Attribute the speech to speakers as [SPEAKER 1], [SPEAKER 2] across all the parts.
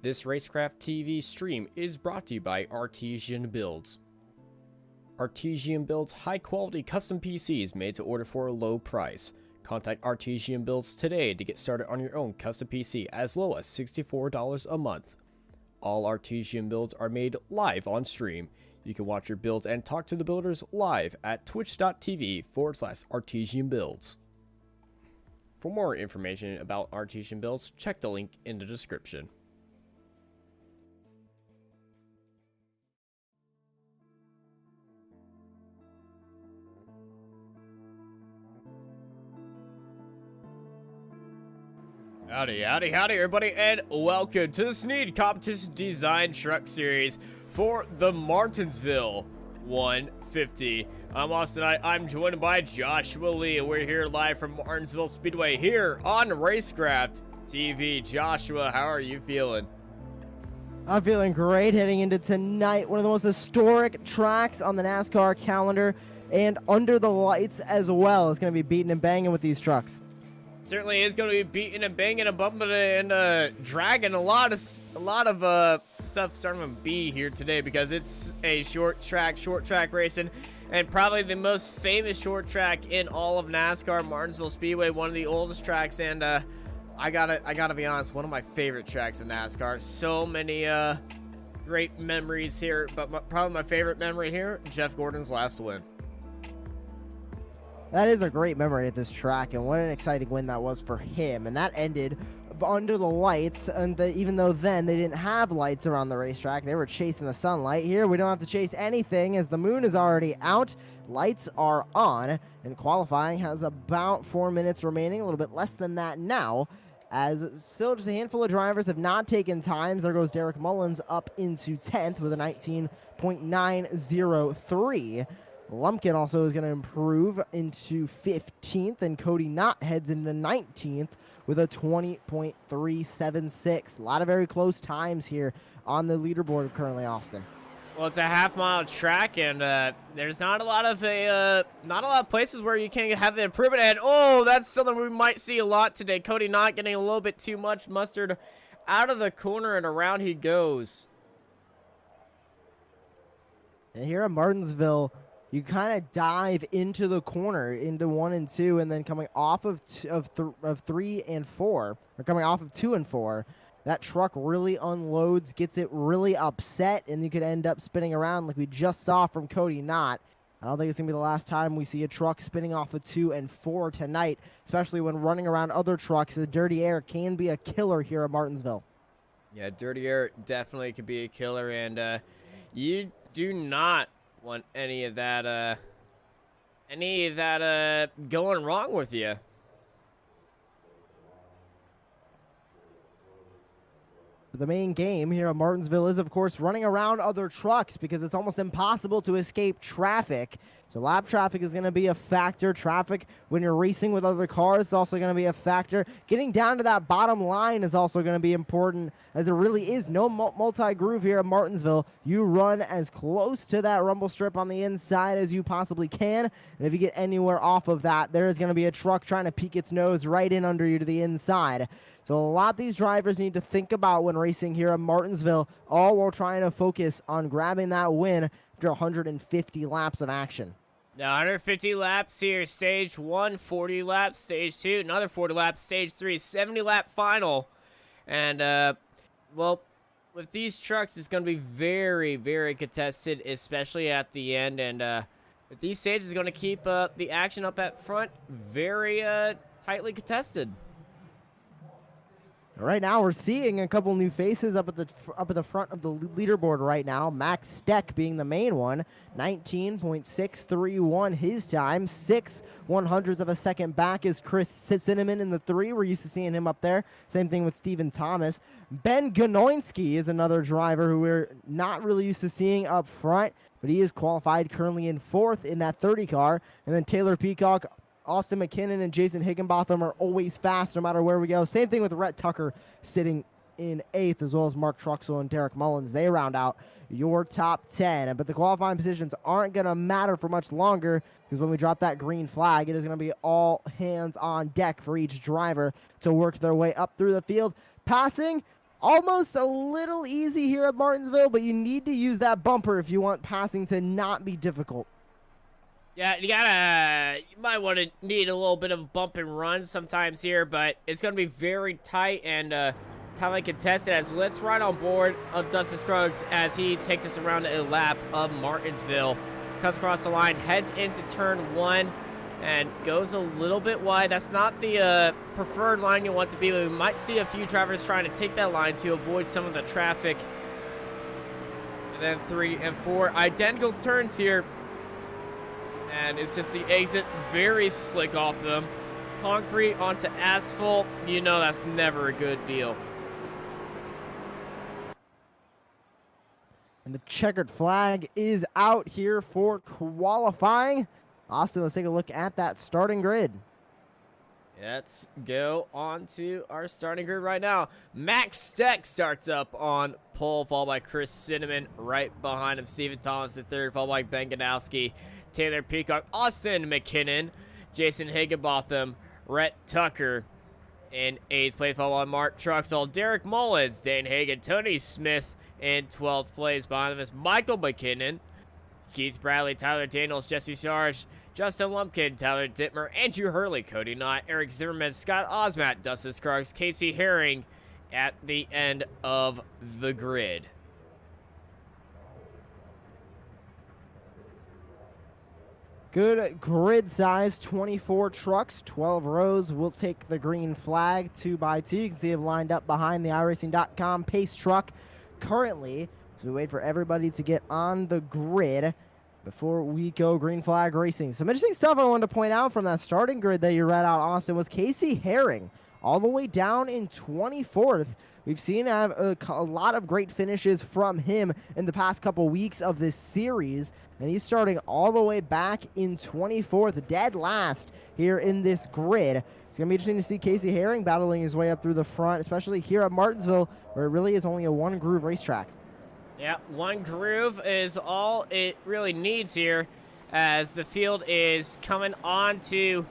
[SPEAKER 1] This Racecraft TV stream is brought to you by Artesian Builds. Artesian Builds high-quality custom PCs made to order for a low price. Contact Artesian Builds today to get started on your own custom PC as low as $64 a month. All Artesian Builds are made live on stream. You can watch your builds and talk to the builders live at twitch.tv/Artesian Builds. For more information about Artesian Builds, check the link in the description. Howdy, everybody, and welcome to the Snead Competition Design Truck Series for the Martinsville 150. I'm Austin. I'm joined by Joshua Lee, and we're here live from Martinsville Speedway here on Racecraft TV. Joshua, how are you feeling?
[SPEAKER 2] I'm feeling great heading into tonight. One of the most historic tracks on the NASCAR calendar, and under the lights as well. It's going to be beating and banging with these trucks.
[SPEAKER 1] Certainly is going to be beating and banging and bumping and dragging a lot of stuff starting with B here today, because it's a short track racing, and probably the most famous short track in all of NASCAR, Martinsville Speedway, one of the oldest tracks, and I gotta be honest, one of my favorite tracks in NASCAR. So many great memories here, but probably my favorite memory here, Jeff Gordon's last win.
[SPEAKER 2] That is a great memory at this track, and what an exciting win that was for him. And that ended under the lights, and even though then they didn't have lights around the racetrack, they were chasing the sunlight. Here we don't have to chase anything as the moon is already out, lights are on, and qualifying has about 4 minutes remaining, a little bit less than that now, as still just a handful of drivers have not taken times. There goes Derek Mullins up into 10th with a 19.903. Lumpkin also is going to improve into 15th, and Cody Knott heads into 19th with a 20.376. A lot of very close times here on the leaderboard currently, Austin.
[SPEAKER 1] Well, it's a half-mile track, and there's not a lot of places where you can have the improvement. And oh, that's something we might see a lot today. Cody Knott getting a little bit too much mustard out of the corner, and around he goes.
[SPEAKER 2] And here at Martinsville, you kind of dive into the corner into 1 and 2, and then coming off of 3 and 4, or coming off of 2 and 4, that truck really unloads, gets it really upset, and you could end up spinning around like we just saw from Cody Knott. I don't think it's going to be the last time we see a truck spinning off of 2 and 4 tonight, especially when running around other trucks. The dirty air can be a killer here at Martinsville.
[SPEAKER 1] Yeah, dirty air definitely could be a killer, and you do not want any of that going wrong with you.
[SPEAKER 2] The main game here at Martinsville is, of course, running around other trucks, because it's almost impossible to escape traffic. So lap traffic is going to be a factor. Traffic when you're racing with other cars is also going to be a factor. Getting down to that bottom line is also going to be important, as there really is no multi-groove here at Martinsville. You run as close to that rumble strip on the inside as you possibly can, and if you get anywhere off of that, there is going to be a truck trying to peek its nose right in under you to the inside. So a lot these drivers need to think about when racing here at Martinsville, all while trying to focus on grabbing that win after 150 laps of action.
[SPEAKER 1] Now 150 laps here, stage 1, 40 laps, stage 2, another 40 laps, stage 3, 70 lap final. And, well, with these trucks, it's going to be very, very contested, especially at the end. And with these stages, it's going to keep the action up at front very tightly contested.
[SPEAKER 2] Right now, we're seeing a couple new faces up at the front of the leaderboard right now. Max Steck being the main one, 19.631 his time. 6/100ths of a second back is Chris Cinnamon in the 3. We're used to seeing him up there. Same thing with Steven Thomas. Ben Ganoinski is another driver who we're not really used to seeing up front, but he is qualified currently in 4th in that 30 car. And then Taylor Peacock, Austin McKinnon, and Jason Higginbotham are always fast no matter where we go. Same thing with Rhett Tucker sitting in 8th, as well as Mark Truxell and Derek Mullins. They round out your top 10. But the qualifying positions aren't going to matter for much longer, because when we drop that green flag, it is going to be all hands on deck for each driver to work their way up through the field. Passing almost a little easy here at Martinsville, but you need to use that bumper if you want passing to not be difficult.
[SPEAKER 1] Yeah, you might want to need a little bit of a bump and run sometimes here, but it's going to be very tight and tightly contested. As let's ride on board of Dustin Scruggs as he takes us around a lap of Martinsville. Cuts across the line, heads into turn 1, and goes a little bit wide. That's not the preferred line you want to be, but we might see a few drivers trying to take that line to avoid some of the traffic. And then 3 and 4 identical turns here. And it's just the exit, very slick off of them. Concrete onto asphalt, you know that's never a good deal.
[SPEAKER 2] And the checkered flag is out here for qualifying. Austin, let's take a look at that starting grid.
[SPEAKER 1] Let's go on to our starting grid right now. Max Steck starts up on pole, followed by Chris Cinnamon. Right behind him, Stephen Thomas in third, followed by Ben Ganowski, Taylor Peacock, Austin McKinnon, Jason Higginbotham, Rhett Tucker in 8th place, followed by Mark Truxell, Derek Mullins, Dane Hagan, Tony Smith in 12th place. Behind them is Michael McKinnon, Keith Bradley, Tyler Daniels, Jesse Sarge, Justin Lumpkin, Tyler Dittmer, Andrew Hurley, Cody Knott, Eric Zimmerman, Scott Osmat, Dustin Scruggs, Casey Herring at the end of the grid.
[SPEAKER 2] Good grid size, 24 trucks, 12 rows. We'll take the green flag 2x2. You can see them lined up behind the iRacing.com pace truck currently. So we wait for everybody to get on the grid before we go green flag racing. Some interesting stuff I wanted to point out from that starting grid that you read out, Austin, was Casey Herring all the way down in 24th. We've seen a lot of great finishes from him in the past couple weeks of this series, and he's starting all the way back in 24th, dead last here in this grid. It's going to be interesting to see Casey Herring battling his way up through the front, especially here at Martinsville, where it really is only a one-groove racetrack.
[SPEAKER 1] Yeah, one groove is all it really needs here, as the field is coming on to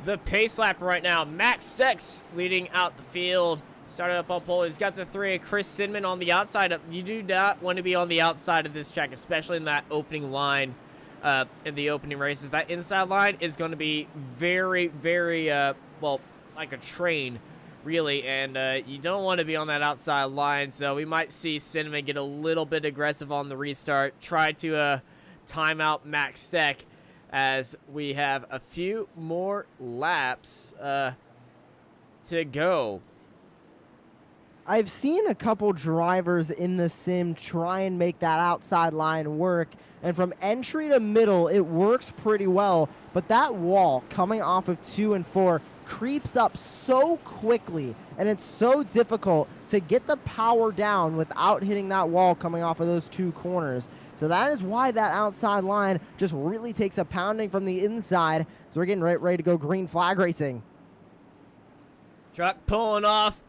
[SPEAKER 1] the pace lap right now. Max Stex leading out the field. Started up on pole. He's got the 3. Chris Sinman on the outside. You do not want to be on the outside of this track, especially in that opening line in the opening races. That inside line is going to be very, very, well, like a train, really. And you don't want to be on that outside line. So we might see Cinnamon get a little bit aggressive on the restart. Try to time out Max Steck as we have a few more laps to go.
[SPEAKER 2] I've seen a couple drivers in the sim try and make that outside line work, and from entry to middle, it works pretty well, but that wall coming off of 2 and 4 creeps up so quickly, and it's so difficult to get the power down without hitting that wall coming off of those 2 corners. So that is why that outside line just really takes a pounding from the inside. So we're getting ready to go green flag racing.
[SPEAKER 1] Truck pulling off.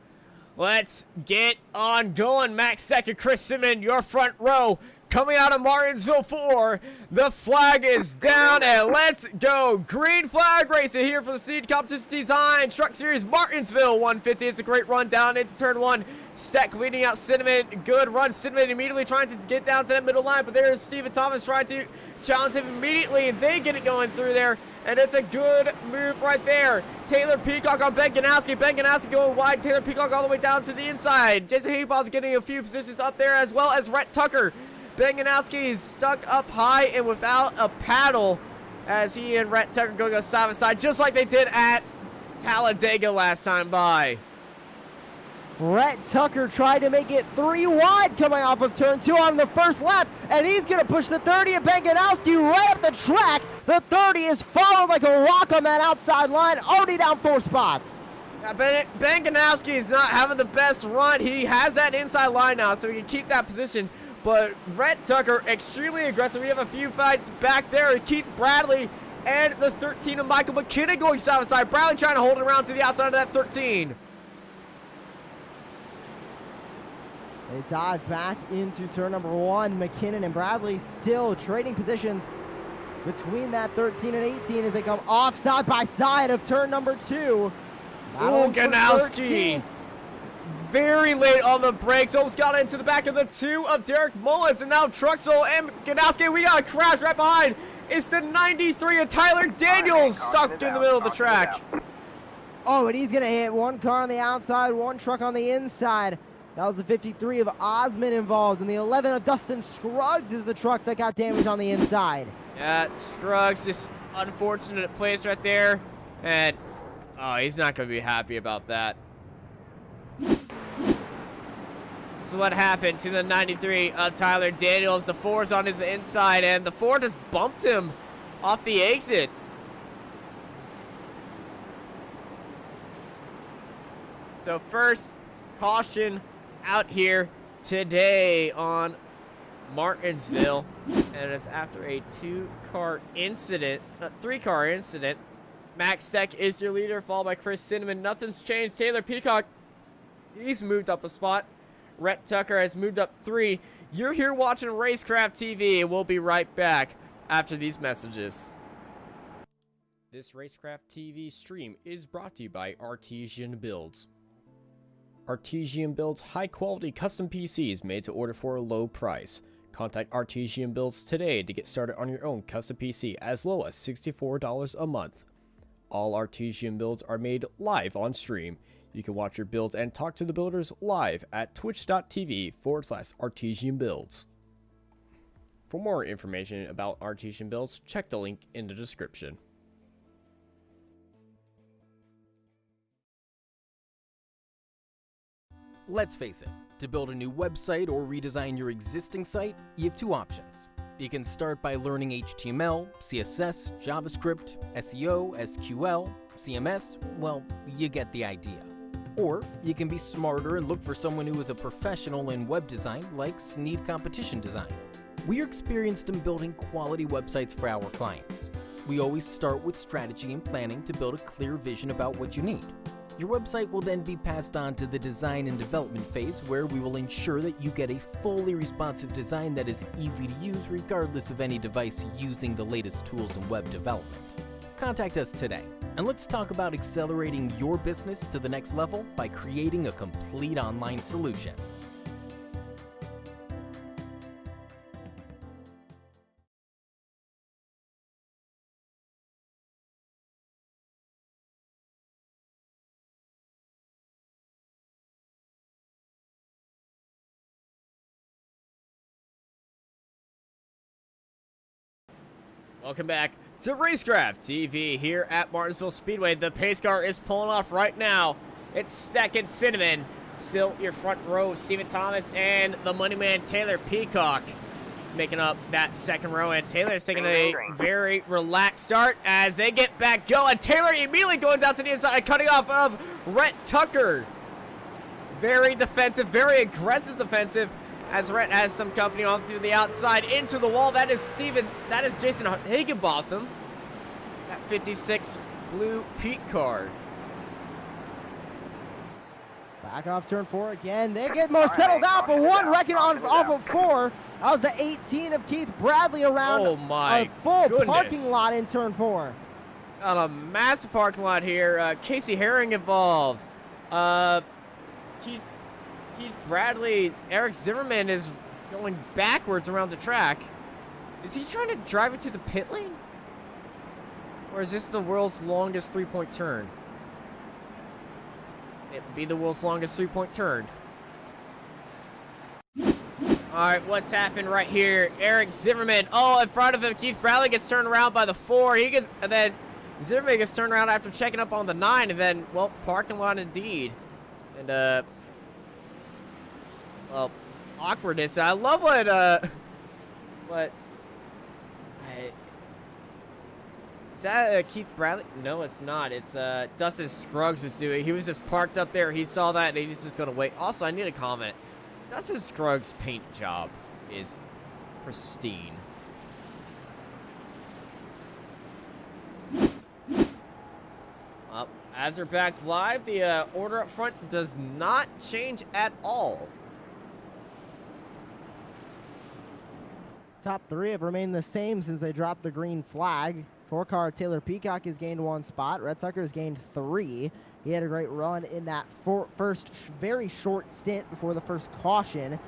[SPEAKER 1] Let's get on going. Max second, Chris Simmons, your front row. Coming out of Martinsville 4. The flag is down, and let's go. Green flag racing here for the Snead Competition Design Truck Series Martinsville 150. It's a great run down into turn 1. Steck leading out Cinnamon. Good run. Cinnamon immediately trying to get down to that middle line, but there's Stephen Thomas trying to challenge him immediately, and they get it going through there, and it's a good move right there. Taylor Peacock on Ben Ganowski. Ben Ganowski going wide. Taylor Peacock all the way down to the inside. Jason Higginbotham getting a few positions up there, as well as Rhett Tucker. Ben Ganowski is stuck up high and without a paddle as he and Rhett Tucker go side by side, just like they did at Talladega last time by.
[SPEAKER 2] Rhett Tucker tried to make it 3 wide coming off of turn 2 on the first lap, and he's going to push the 30 of Ben Ganowski right up the track. The 30 is followed like a rock on that outside line, already down 4 spots.
[SPEAKER 1] Now, Ben Ganowski is not having the best run. He has that inside line now, so he can keep that position. But Rhett Tucker, extremely aggressive. We have a few fights back there. Keith Bradley and the 13 of Michael McKinnon going side by side. Bradley trying to hold it around to the outside of that 13.
[SPEAKER 2] They dive back into turn number 1. McKinnon and Bradley still trading positions between that 13 and 18 as they come off side by side of turn number 2.
[SPEAKER 1] Oh, Ganowski. very late on the brakes. Almost got into the back of the 2 of Derek Mullins. And now Truxell and Ganowski, we got a crash right behind. It's the 93 of Tyler Daniels stuck in the middle of the track.
[SPEAKER 2] Oh, and he's going to hit one car on the outside, one truck on the inside. That was the 53 of Osman involved, and the 11 of Dustin Scruggs is the truck that got damaged on the inside. Yeah,
[SPEAKER 1] Scruggs, just unfortunate place right there. And, oh, he's not going to be happy about that. This is what happened to the 93 of Tyler Daniels. The 4's on his inside, and the 4 just bumped him off the exit. So first caution out here today on Martinsville, and it's after a 3-car incident. Max Steck is your leader, followed by Chris Cinnamon. Nothing's changed. Taylor Peacock, he's moved up a spot. Rhett Tucker has moved up 3. You're here watching Racecraft TV, and we'll be right back after these messages. This Racecraft TV stream is brought to you by Artesian Builds. Artesian builds high-quality custom PCs made to order for a low price. Contact Artesian Builds today to get started on your own custom PC as low as $64 a month. All Artesian builds are made live on stream. You can watch your builds and talk to the builders live at twitch.tv/Artesian Builds. For more information about Artesian Builds, check the link in the description.
[SPEAKER 3] Let's face it, to build a new website or redesign your existing site, you have 2 options. You can start by learning HTML, CSS, JavaScript, SEO, SQL, CMS, well, you get the idea. Or you can be smarter and look for someone who is a professional in web design like Snead Competition Design. We are experienced in building quality websites for our clients. We always start with strategy and planning to build a clear vision about what you need. Your website will then be passed on to the design and development phase, where we will ensure that you get a fully responsive design that is easy to use regardless of any device using the latest tools in web development. Contact us today, and let's talk about accelerating your business to the next level by creating a complete online solution.
[SPEAKER 1] Welcome back to Racecraft TV here at Martinsville Speedway. The pace car is pulling off right now. It's Steck and Cinnamon. Still your front row, Stephen Thomas and the money man Taylor Peacock making up that second row. And Taylor is taking a very relaxed start as they get back going. Taylor immediately going down to the inside and cutting off of Rhett Tucker. Very defensive, very aggressive defensive. As Rhett has some company onto the outside, into the wall. That is Jason Higginbotham. That 56 blue Pete card.
[SPEAKER 2] Back off turn 4 again. They get more settled out, but one wrecking off of 4. That was the 18 of Keith Bradley around a full parking lot in turn 4.
[SPEAKER 1] On a massive parking lot here. Casey Herring involved. Keith Bradley, Eric Zimmerman is going backwards around the track. Is he trying to drive it to the pit lane? Or is this the world's longest 3-point turn? It would be the world's longest 3-point turn. Alright, what's happened right here? Eric Zimmerman. Oh, in front of him, Keith Bradley gets turned around by the 4. And then Zimmerman gets turned around after checking up on the 9. And then, well, parking lot indeed. And, well, awkwardness. I love is that Keith Bradley? No, it's not. It's Dustin Scruggs was doing. He was just parked up there. He saw that and he's just gonna wait. Also, I need a comment. Dustin Scruggs' paint job is pristine. Well, as they're back live, the order up front does not change at all.
[SPEAKER 2] Top three have remained the same since they dropped the green flag. 4-car Taylor Peacock has gained 1 spot. Red Tucker has gained 3. He had a great run in that first very short stint before the first caution.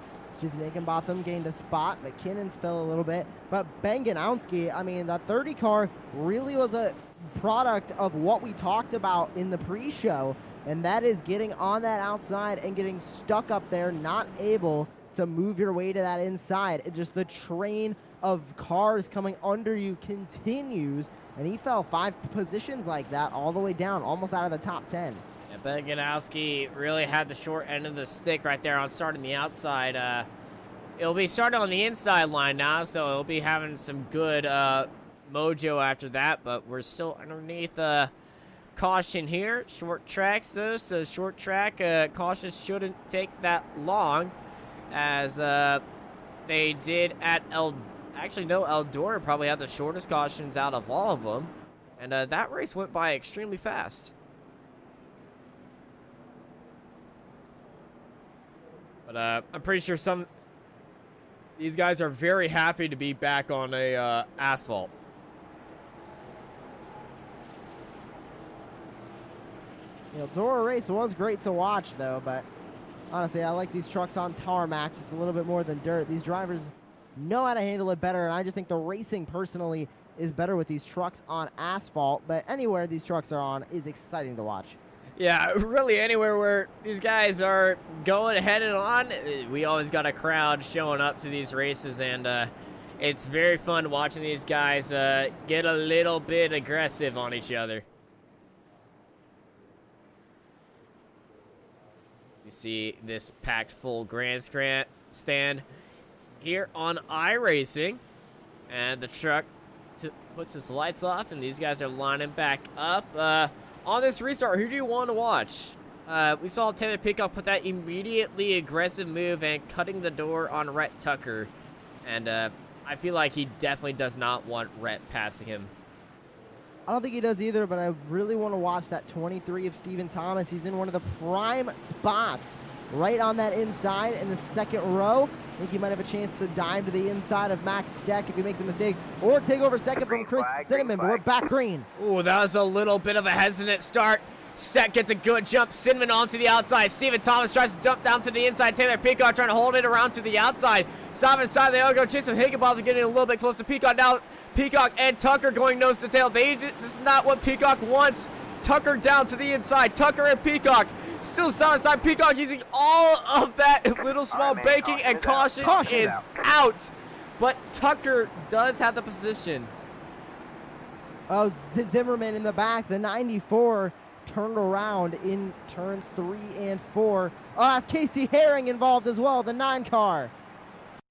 [SPEAKER 2] Jason Higginbotham gained a spot. McKinnon's fell a little bit. But Ben Ganowski, I mean, that 30 car really was a product of what we talked about in the pre-show, and that is getting on that outside and getting stuck up there, not able to move your way to that inside. It just, the train of cars coming under you continues, and he fell 5 positions like that all the way down, almost out of the top 10.
[SPEAKER 1] Yeah, Ben Ganowski really had the short end of the stick right there on starting the outside. It'll be starting on the inside line now, so it'll be having some good mojo after that, but we're still underneath caution here. Short tracks, though, so short track caution shouldn't take that long, as they did at actually, no, Eldora probably had the shortest cautions out of all of them, and that race went by extremely fast. But I'm pretty sure these guys are very happy to be back on a asphalt.
[SPEAKER 2] The Eldora race was great to watch, though, but honestly, I like these trucks on tarmac just a little bit more than dirt. These drivers know how to handle it better, and I just think the racing, personally, is better with these trucks on asphalt, but anywhere these trucks are on is exciting to watch.
[SPEAKER 1] Yeah, really anywhere where these guys are going headed on, we always got a crowd showing up to these races, and it's very fun watching these guys get a little bit aggressive on each other. You see this packed full grandstand here on iRacing, and the truck puts its lights off, and these guys are lining back up. On this restart, who do you want to watch? We saw Taylor Peacock put that immediately aggressive move and cutting the door on Rhett Tucker. And I feel like he definitely does not want Rhett passing him.
[SPEAKER 2] I don't think he does either, but I really want to watch that 23 of Stephen Thomas. He's in one of the prime spots right on that inside in the second row. I think he might have a chance to dive to the inside of Max Steck if he makes a mistake, or take over second from Chris Cinnamon, but we're back green.
[SPEAKER 1] Ooh, that was a little bit of a hesitant start. Steck gets a good jump. Cinnamon onto the outside. Stephen Thomas tries to jump down to the inside. Taylor Peacock trying to hold it around to the outside. Stop inside. They all go chase him. Higginbotham getting a little bit close to Peacock. Now Peacock and Tucker going nose to tail. This is not what Peacock wants. Tucker down to the inside. Tucker and Peacock still side by side. Peacock using all of that little small baking, and caution is out. But Tucker does have the position.
[SPEAKER 2] Oh, Zimmerman in the back. The 94 turned around in turns 3 and 4. Oh, that's Casey Herring involved as well, the 9 car.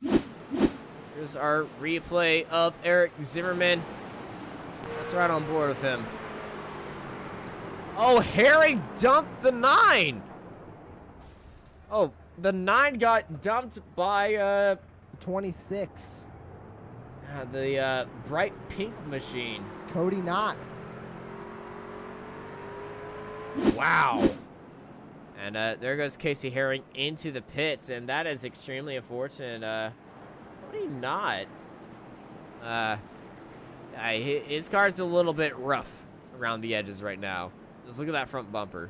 [SPEAKER 1] Here's our replay of Eric Zimmerman. Let's ride on board with him. Oh, Herring dumped the 9. Oh, the 9 got dumped by
[SPEAKER 2] 26.
[SPEAKER 1] The bright pink machine.
[SPEAKER 2] Cody Knott.
[SPEAKER 1] Wow. And there goes Casey Herring into the pits, and that is extremely unfortunate. Cody Knott. His car's a little bit rough around the edges right now. Just look at that front bumper.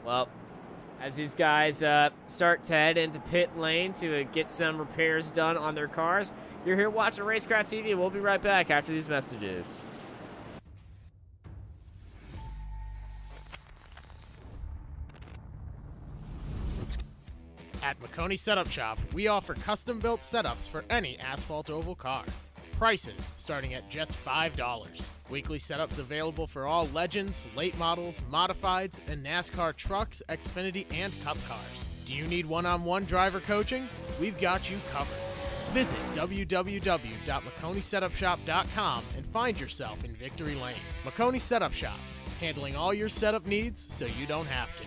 [SPEAKER 1] Well, as these guys start to head into pit lane to get some repairs done on their cars, you're here watching Racecraft TV. We'll be right back after these messages.
[SPEAKER 4] At McConey Setup Shop, we offer custom-built setups for any asphalt oval car. Prices starting at just $5. Weekly setups available for all Legends, late models, modifieds, and NASCAR trucks, Xfinity, and Cup cars. Do you need one-on-one driver coaching? We've got you covered. Visit www.McConeySetupShop.com and find yourself in Victory Lane. McConey Setup Shop, handling all your setup needs so you don't have to.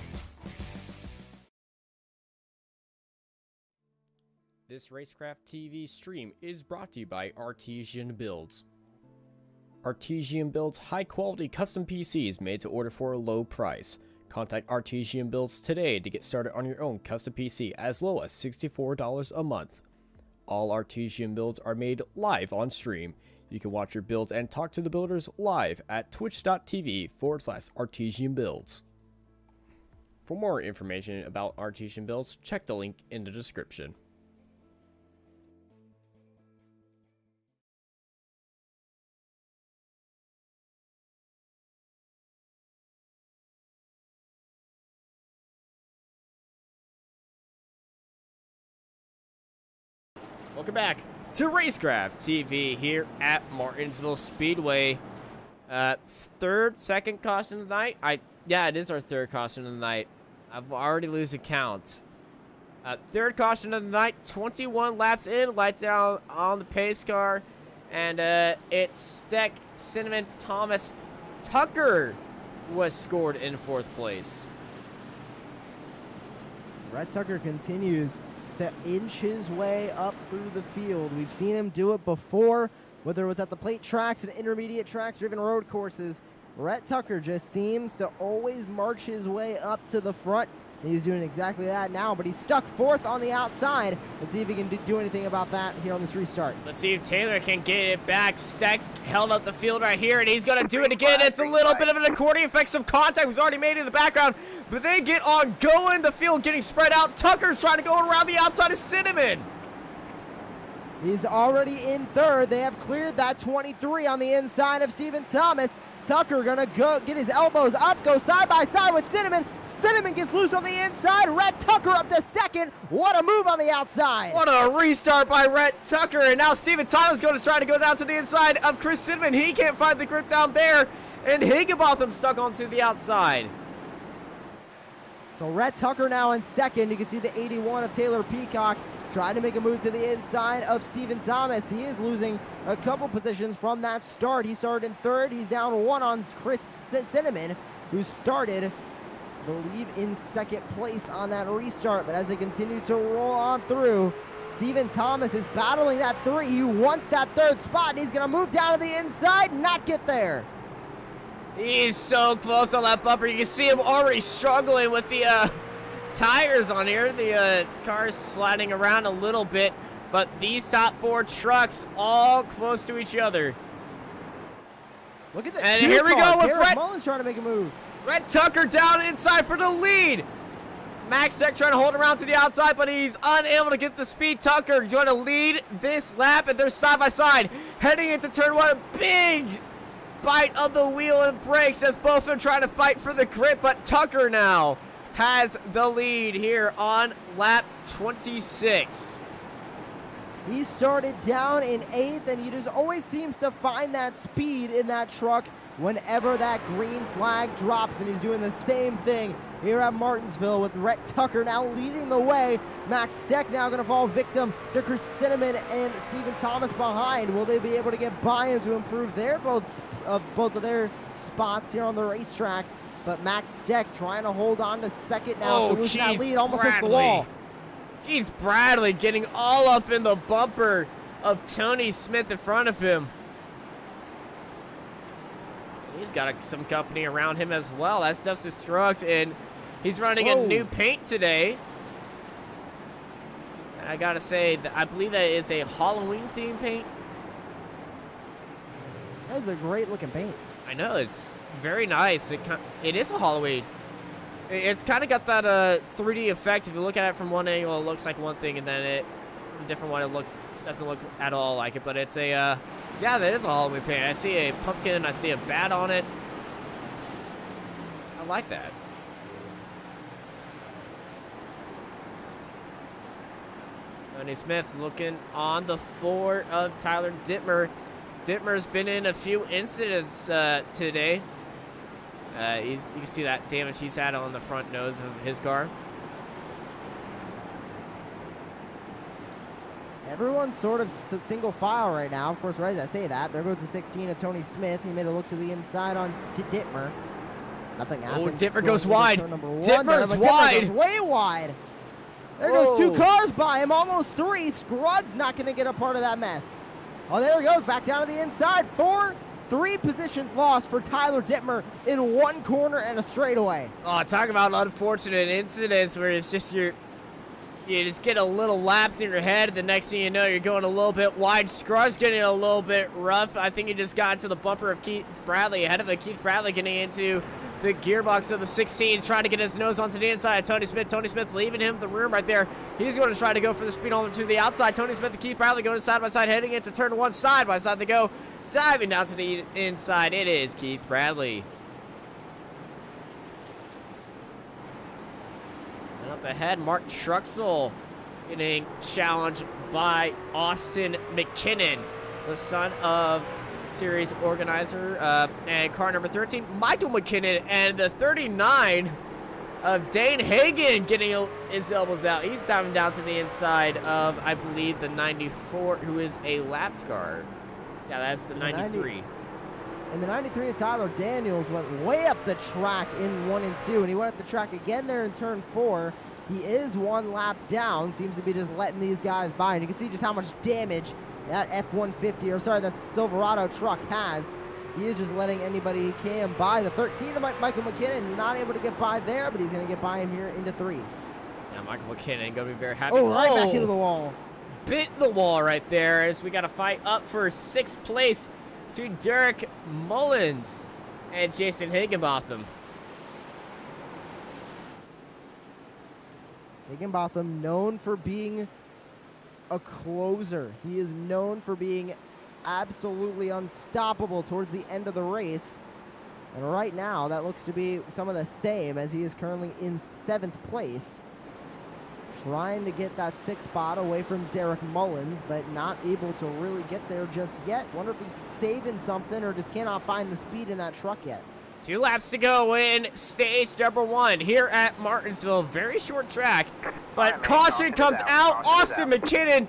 [SPEAKER 1] This Racecraft TV stream is brought to you by Artesian Builds. Artesian builds high-quality custom PCs made to order for a low price. Contact Artesian Builds today to get started on your own custom PC as low as $64 a month. All Artesian Builds are made live on stream. You can watch your builds and talk to the builders live at twitch.tv/Artesian Builds. For more information about Artesian Builds, check the link in the description. Welcome back to Racecraft TV here at Martinsville Speedway. Second caution of the night. Yeah, it is our third caution of the night. I've already lose count. Third caution of the night. 21 laps in. Lights down on the pace car, and it's Steck, Cinnamon, Thomas, Tucker was scored in fourth place.
[SPEAKER 2] Rhett Tucker continues to inch his way up through the field. We've seen him do it before, whether it was at the plate tracks and intermediate tracks, driven road courses. Rhett Tucker just seems to always march his way up to the front. He's doing exactly that now, but he's stuck fourth on the outside. Let's see if he can do anything about that here on this restart.
[SPEAKER 1] Let's see if Taylor can get it back. Steck held up the field right here, and he's going to do it again. It's a little bit of an accordion effect. Some contact was already made in the background, but they get on going. The field getting spread out. Tucker's trying to go around the outside of Cinnamon.
[SPEAKER 2] He's already in third. They have cleared that 23 on the inside of Stephen Thomas. Tucker gonna go get his elbows up, go side by side with Cinnamon. Cinnamon gets loose on the inside. Rhett Tucker up to second. What a move on the outside.
[SPEAKER 1] What a restart by Rhett Tucker. And now Stephen Thomas is going to try to go down to the inside of Chris Cinnamon. He can't find the grip down there. And Higginbotham stuck onto the outside.
[SPEAKER 2] So Rhett Tucker now in second. You can see the 81 of Taylor Peacock trying to make a move to the inside of Stephen Thomas. He is losing a couple positions from that start. He started in third. He's down one on Chris Cinnamon, who started, I believe, in second place on that restart. But as they continue to roll on through, Stephen Thomas is battling that three. He wants that third spot, and he's going to move down to the inside and not get there.
[SPEAKER 1] He's so close on that bumper. You can see him already struggling with the tires on here. The car's sliding around a little bit, but these top four trucks all close to each other.
[SPEAKER 2] Look at that.
[SPEAKER 1] And here we go with
[SPEAKER 2] Garrett Mullins trying to make a move.
[SPEAKER 1] Rhett Tucker down inside for the lead. Max Steck trying to hold around to the outside, but he's unable to get the speed. Tucker is going to lead this lap, and they're side by side heading into turn one. A big bite of the wheel and brakes as both of them trying to fight for the grip, but Tucker now has the lead here on lap 26.
[SPEAKER 2] He started down in 8th, and he just always seems to find that speed in that truck whenever that green flag drops, and he's doing the same thing here at Martinsville with Rhett Tucker now leading the way. Max Steck now going to fall victim to Chris Cinnamon and Stephen Thomas behind. Will they be able to get by him to improve both of their spots here on the racetrack? But Max Steck trying to hold on to second now to lose that lead, almost hits the wall.
[SPEAKER 1] Keith Bradley getting all up in the bumper of Tony Smith in front of him. He's got some company around him as well. That's Justice Struggs, and he's running a new paint today. And I gotta say, I believe that is a Halloween themed paint.
[SPEAKER 2] That is a great looking paint.
[SPEAKER 1] I know, it's very nice. It is a Halloween. It's kind of got that 3D effect. If you look at it from one angle, it looks like one thing, and then from a different one, it doesn't look at all like it. But it's a, yeah, that is a Halloween paint. I see a pumpkin, and I see a bat on it. I like that. Tony Smith looking on the floor of Tyler Dittmer. Dittmer's been in a few incidents today. You can see that damage he's had on the front nose of his car.
[SPEAKER 2] Everyone's sort of single file right now. Of course, right as I say that, there goes the 16 of Tony Smith. He made a look to the inside on Dittmer. Nothing happened.
[SPEAKER 1] Oh, Dittmer goes wide.
[SPEAKER 2] Dittmer's
[SPEAKER 1] wide.
[SPEAKER 2] Goes way wide. There goes 2 cars by him, almost 3. Scruggs not going to get a part of that mess. Oh, there he goes, back down to the inside. 4, 3 positions lost for Tyler Dittmer in 1 corner and a straightaway.
[SPEAKER 1] Oh, talk about unfortunate incidents where it's just you just get a little lapse in your head. The next thing you know, you're going a little bit wide. Scruggs getting a little bit rough. I think he just got into the bumper of Keith Bradley, ahead of it. Keith Bradley getting into the gearbox of the 16, trying to get his nose onto the inside of Tony Smith. Tony Smith leaving him the room right there. He's going to try to go for the speed on to the outside. Tony Smith and Keith Bradley going side by side, heading into turn 1, side by side they go. Diving down to the inside, it is Keith Bradley. And up ahead, Mark Truxell getting challenged by Austin McKinnon, the son of series organizer and car number 13, Michael McKinnon, and the 39 of Dane Hagen getting his elbows out. He's diving down to the inside of, I believe, the 94, who is a lapped car. Yeah, that's the 93.
[SPEAKER 2] And the 93 of Tyler Daniels went way up the track in 1 and 2, and he went up the track again there in turn 4. He is 1 lap down, seems to be just letting these guys by, and you can see just how much damage that F-150, or sorry, that Silverado truck has. He is just letting anybody he can by. The 13 of Michael McKinnon, not able to get by there, but he's going to get by him here into 3.
[SPEAKER 1] Now Michael McKinnon going to be very happy.
[SPEAKER 2] Oh, right back into the wall.
[SPEAKER 1] Bit the wall right there as we got a fight up for 6th place between Derek Mullins and Jason Higginbotham.
[SPEAKER 2] Higginbotham known for being a closer. He is known for being absolutely unstoppable towards the end of the race. And right now, that looks to be some of the same, as he is currently in 7th place. Trying to get that 6th spot away from Derek Mullins, but not able to really get there just yet. Wonder if he's saving something or just cannot find the speed in that truck yet.
[SPEAKER 1] 2 laps to go in stage number 1 here at Martinsville. Very short track, but caution comes out. Austin McKinnon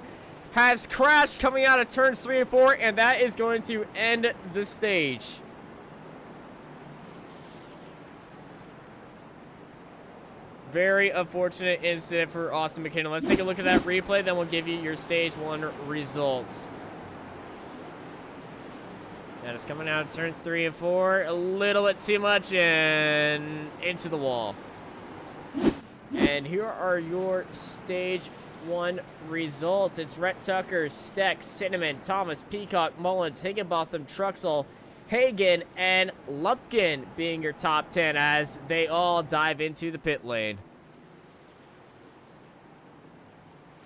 [SPEAKER 1] has crashed coming out of turns 3 and 4, and that is going to end the stage. Very unfortunate incident for Austin McKinnon. Let's take a look at that replay, then we'll give you your stage 1 results. That is coming out of turn 3 and 4. A little bit too much and into the wall. And here are your stage 1 results. It's Rhett Tucker, Steck, Cinnamon, Thomas, Peacock, Mullins, Higginbotham, Truxell, Hagen, and Lumpkin being your top 10 as they all dive into the pit lane.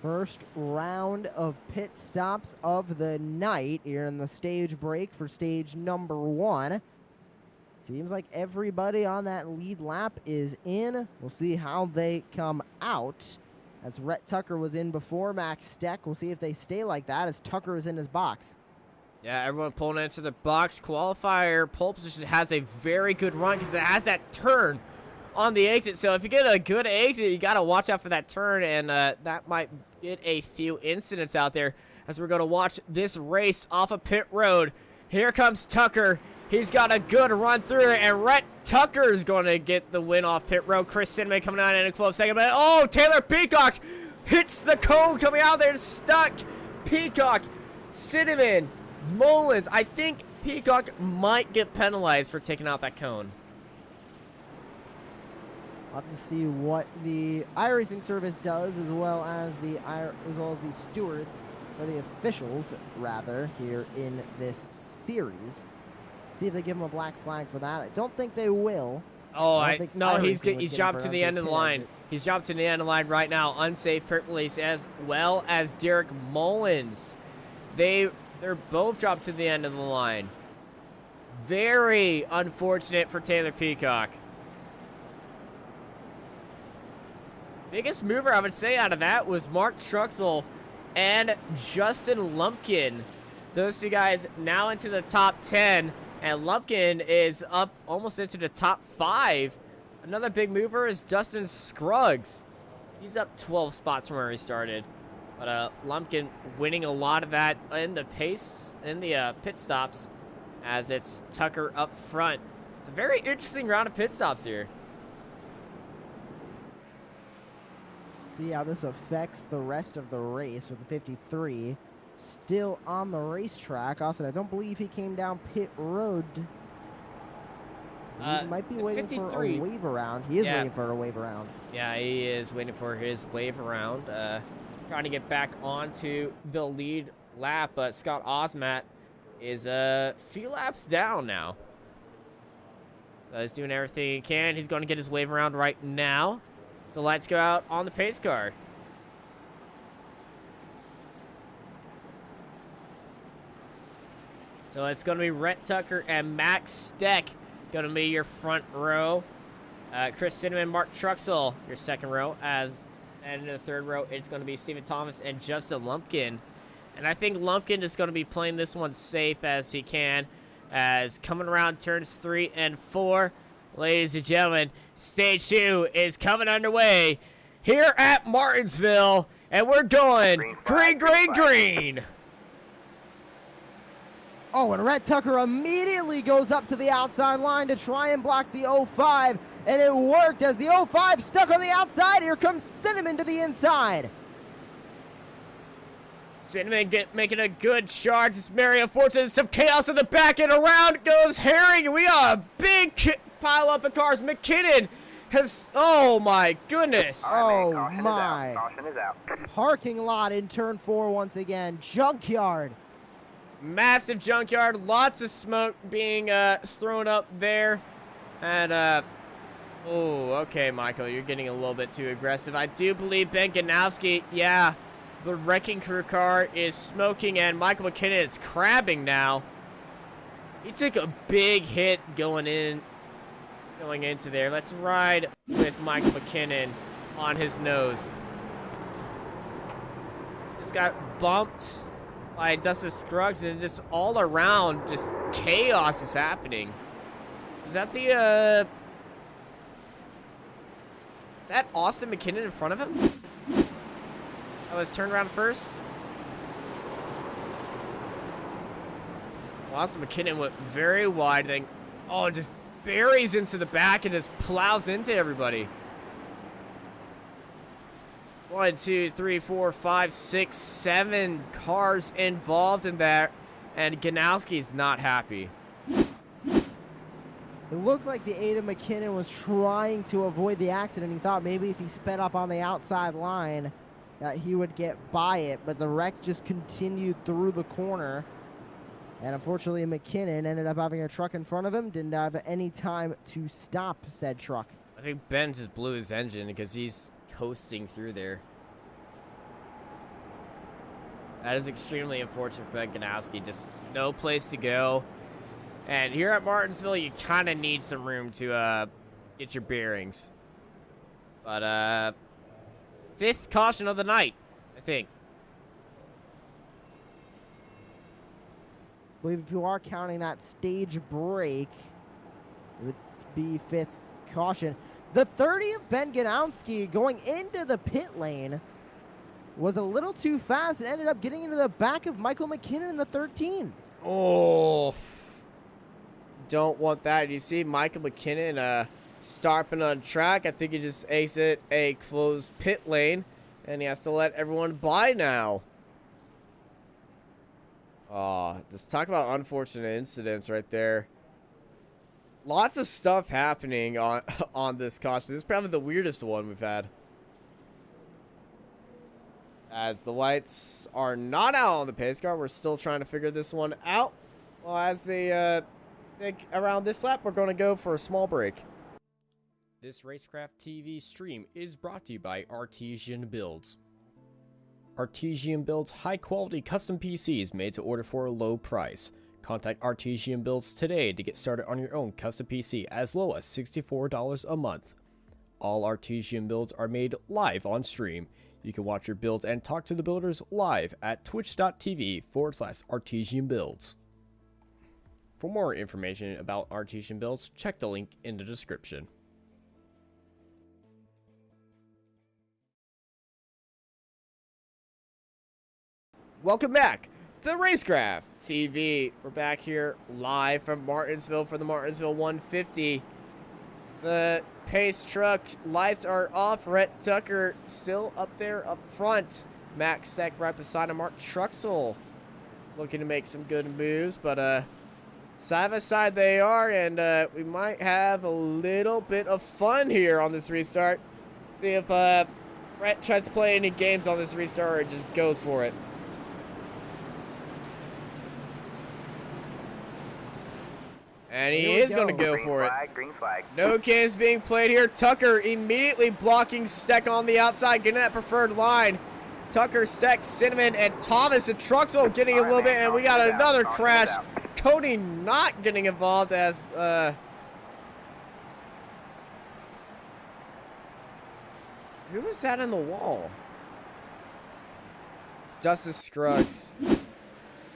[SPEAKER 2] First round of pit stops of the night here in the stage break for stage number 1. Seems like everybody on that lead lap is in. We'll see how they come out. As Rhett Tucker was in before Max Steck, we'll see if they stay like that as Tucker is in his box.
[SPEAKER 1] Yeah, everyone pulling into the box. Qualifier pole position has a very good run because it has that turn on the exit. So if you get a good exit, you got to watch out for that turn, and that might get a few incidents out there as we're going to watch this race off of pit road. Here comes Tucker. He's got a good run through it, and Rhett Tucker is going to get the win off pit road. Chris Cinnamon coming out in a close second, but oh, Taylor Peacock hits the cone coming out there, stuck. Peacock, Cinnamon, Mullins. I think Peacock might get penalized for taking out that cone.
[SPEAKER 2] We'll have to see what the iRacing service does, as well as the stewards, or the officials rather, here in this series. See if they give him a black flag for that. I don't think they will.
[SPEAKER 1] Oh, no, he's jumped to the end of the line. He's jumped to the end of the line right now. Unsafe pit release, as well as Derek Mullins. They're both dropped to the end of the line. Very unfortunate for Taylor Peacock. Biggest mover, I would say, out of that was Mark Truxell and Justin Lumpkin. Those 2 guys now into the top 10, and Lumpkin is up almost into the top 5. Another big mover is Dustin Scruggs. He's up 12 spots from where he started. But Lumpkin winning a lot of that in the pace, in the pit stops, as it's Tucker up front. It's a very interesting round of pit stops here. See
[SPEAKER 2] how this affects the rest of the race with the 53. still on the racetrack. Austin, I don't believe he came down pit road. He might be waiting
[SPEAKER 1] 53.
[SPEAKER 2] for a wave around. He is
[SPEAKER 1] Yeah.
[SPEAKER 2] waiting for a wave around.
[SPEAKER 1] Yeah, he is waiting for his wave around. Trying to get back onto the lead lap, but Scott Osmat is a few laps down now. So he's doing everything he can. He's going to get his wave around right now. So lights go out on the pace car. So it's going to be Rhett Tucker and Max Steck going to be your front row. Chris Cinnamon, Mark Truxell, your second row. And in the third row, it's going to be Stephen Thomas and Justin Lumpkin. And I think Lumpkin is going to be playing this one safe as he can. As coming around turns 3 and 4, ladies and gentlemen, stage 2 is coming underway here at Martinsville. And we're going green, green, green.
[SPEAKER 2] Oh, and Rhett Tucker immediately goes up to the outside line to try and block the 05, and it worked as the 05 stuck on the outside. Here comes Cinnamon to the inside.
[SPEAKER 1] Cinnamon making a good charge. It's very unfortunate. Some chaos in the back, and around goes Herring. We got a big pile up of cars. McKinnon has, oh my goodness.
[SPEAKER 2] Oh
[SPEAKER 5] Caution
[SPEAKER 2] my.
[SPEAKER 5] Is out. Caution is out.
[SPEAKER 2] Parking lot in turn 4 once again. Junkyard.
[SPEAKER 1] Massive junkyard, lots of smoke being thrown up there. And, oh, okay, Michael, you're getting a little bit too aggressive. I do believe Ben Ganowski, yeah, the Wrecking Crew car is smoking, and Michael McKinnon is crabbing now. He took a big hit going into there. Let's ride with Michael McKinnon on his nose. Just got bumped by Dustin Scruggs, and just all around, just chaos is happening. Is that the, is that Austin McKinnon in front of him? Oh, was turned around first? Well, Austin McKinnon went very wide, then, oh, just buries into the back and just plows into everybody. 1, 2, 3, 4, 5, 6, 7 cars involved in that, and Ganowski's not happy.
[SPEAKER 2] It looks like the Ada McKinnon was trying to avoid the accident. He thought maybe if he sped up on the outside line that he would get by it, but the wreck just continued through the corner. And unfortunately, McKinnon ended up having a truck in front of him, didn't have any time to stop said truck.
[SPEAKER 1] I think Ben just blew his engine because he's coasting through there. That is extremely unfortunate for Ben Ganowski. Just no place to go. And here at Martinsville, you kind of need some room to get your bearings. But 5th caution of the night, I think.
[SPEAKER 2] I believe if you are counting that stage break, it would be 5th caution. The 30 of Ben Ganowski going into the pit lane was a little too fast and ended up getting into the back of Michael McKinnon in the 13.
[SPEAKER 1] Oh, don't want that. You see Michael McKinnon stopping on track. I think he just exit a closed pit lane, and he has to let everyone by now. Oh, just talk about unfortunate incidents right there. Lots of stuff happening on this caution. This is probably the weirdest one we've had. As the lights are not out on the pace car, we're still trying to figure this one out. Well, as they think around this lap, we're going to go for a small break. This Racecraft TV stream is brought to you by Artesian Builds. Artesian builds high-quality custom PCs made to order for a low price. Contact Artesian Builds today to get started on your own custom PC as low as $64 a month. All Artesian builds are made live on stream. You can watch your builds and talk to the builders live at twitch.tv/Artesian Builds. For more information about Artesian Builds, check the link in the description. Welcome back to Racecraft TV. We're back here live from Martinsville for the Martinsville 150. The pace truck lights are off. Rhett Tucker still up there up front. Max Steck right beside him. Mark Truxell looking to make some good moves, but side by side they are, and we might have a little bit of fun here on this restart. See if Rhett tries to play any games on this restart or just goes for it. And he is going to go for it.
[SPEAKER 5] Green flag.
[SPEAKER 1] No games being played here. Tucker immediately blocking Steck on the outside, getting that preferred line. Tucker, Steck, Cinnamon, and Thomas and Truxel getting a little bit, and we got another crash. Cody not getting involved as who was that in the wall? It's Justice Scruggs.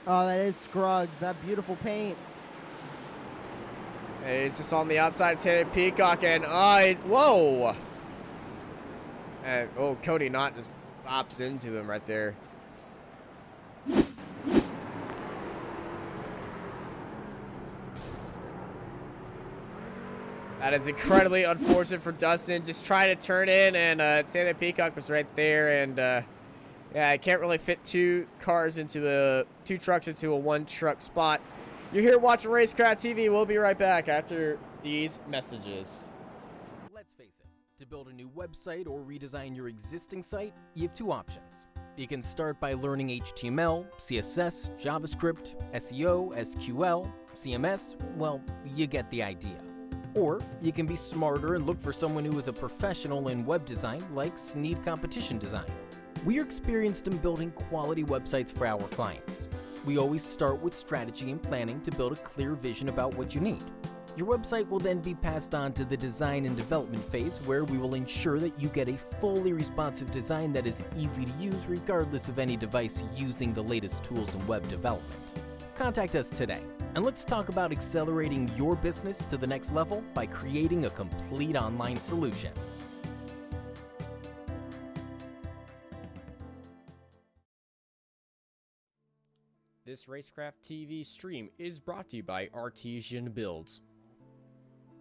[SPEAKER 2] Oh, that is Scruggs. That beautiful paint.
[SPEAKER 1] And it's just on the outside, Taylor Peacock, and whoa! And Cody not just pops into him right there. That is incredibly unfortunate for Dustin. Just trying to turn in, and Taylor Peacock was right there, and yeah, I can't really fit two trucks into a one truck spot. You're here watching Racecraft TV. We'll be right back after these messages.
[SPEAKER 3] Let's face it, to build a new website or redesign your existing site, you have two options. You can start by learning HTML, CSS, JavaScript, SEO, SQL, CMS, well, you get the idea. Or you can be smarter and look for someone who is a professional in web design like Snead Competition Design. We are experienced in building quality websites for our clients. We always start with strategy and planning to build a clear vision about what you need. Your website will then be passed on to the design and development phase, where we will ensure that you get a fully responsive design that is easy to use regardless of any device using the latest tools in web development. Contact us today, and let's talk about accelerating your business to the next level by creating a complete online solution.
[SPEAKER 1] This Racecraft TV stream is brought to you by Artesian Builds.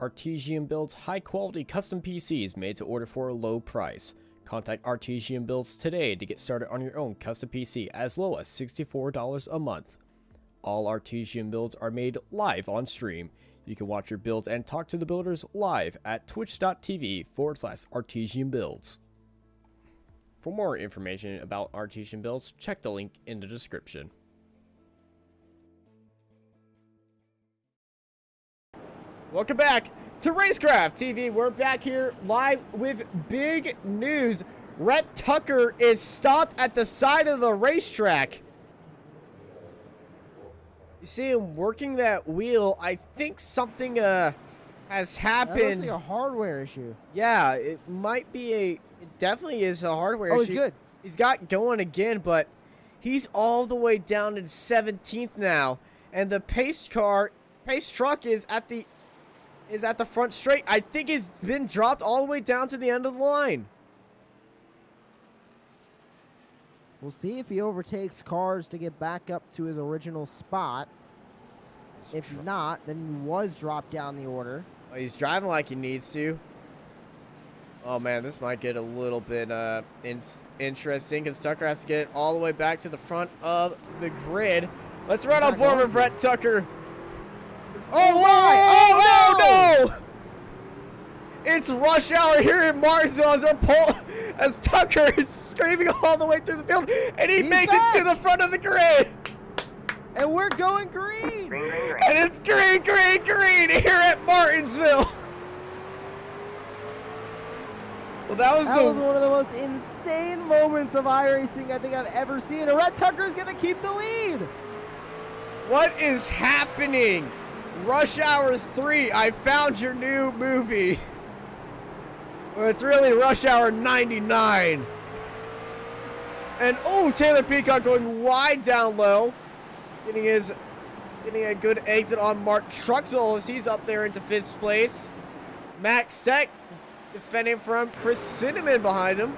[SPEAKER 1] Artesian builds high-quality custom PCs made to order for a low price. Contact Artesian Builds today to get started on your own custom PC as low as $64 a month. All Artesian builds are made live on stream. You can watch your builds and talk to the builders live at twitch.tv/Artesian Builds. For more information about Artesian Builds, check the link in the description. Welcome back to Racecraft TV. We're back here live with big news. Rhett Tucker is stopped at the side of the racetrack. You see him working that wheel. I think something has happened.
[SPEAKER 2] That looks like a hardware issue.
[SPEAKER 1] Yeah, it might be it definitely is a hardware issue.
[SPEAKER 2] He's good.
[SPEAKER 1] He's got going again, but he's all the way down in 17th now. And the pace truck is at the front straight. I think he's been dropped all the way down to the end of the line.
[SPEAKER 2] We'll see if he overtakes cars to get back up to his original spot. If not, then he was dropped down the order.
[SPEAKER 1] Oh, he's driving like he needs to. Oh man, this might get a little bit interesting, because Tucker has to get all the way back to the front of the grid. Let's run on board with Rhett Tucker. Oh no! It's rush hour here in Martinsville as Tucker is screaming all the way through the field, and he makes it to the front of the grid.
[SPEAKER 2] And we're going green.
[SPEAKER 5] Green, green, green.
[SPEAKER 1] And it's green, green, green here at Martinsville. Well, that was
[SPEAKER 2] one of the most insane moments of iRacing I think I've ever seen. And Rhett Tucker's going to keep the lead.
[SPEAKER 1] What is happening? Rush Hour 3, I found your new movie. Well, it's really Rush Hour 99. And Taylor Peacock going wide down low. Getting a good exit on Mark Truxel as he's up there into 5th place. Max Steck defending from Chris Cinnamon behind him.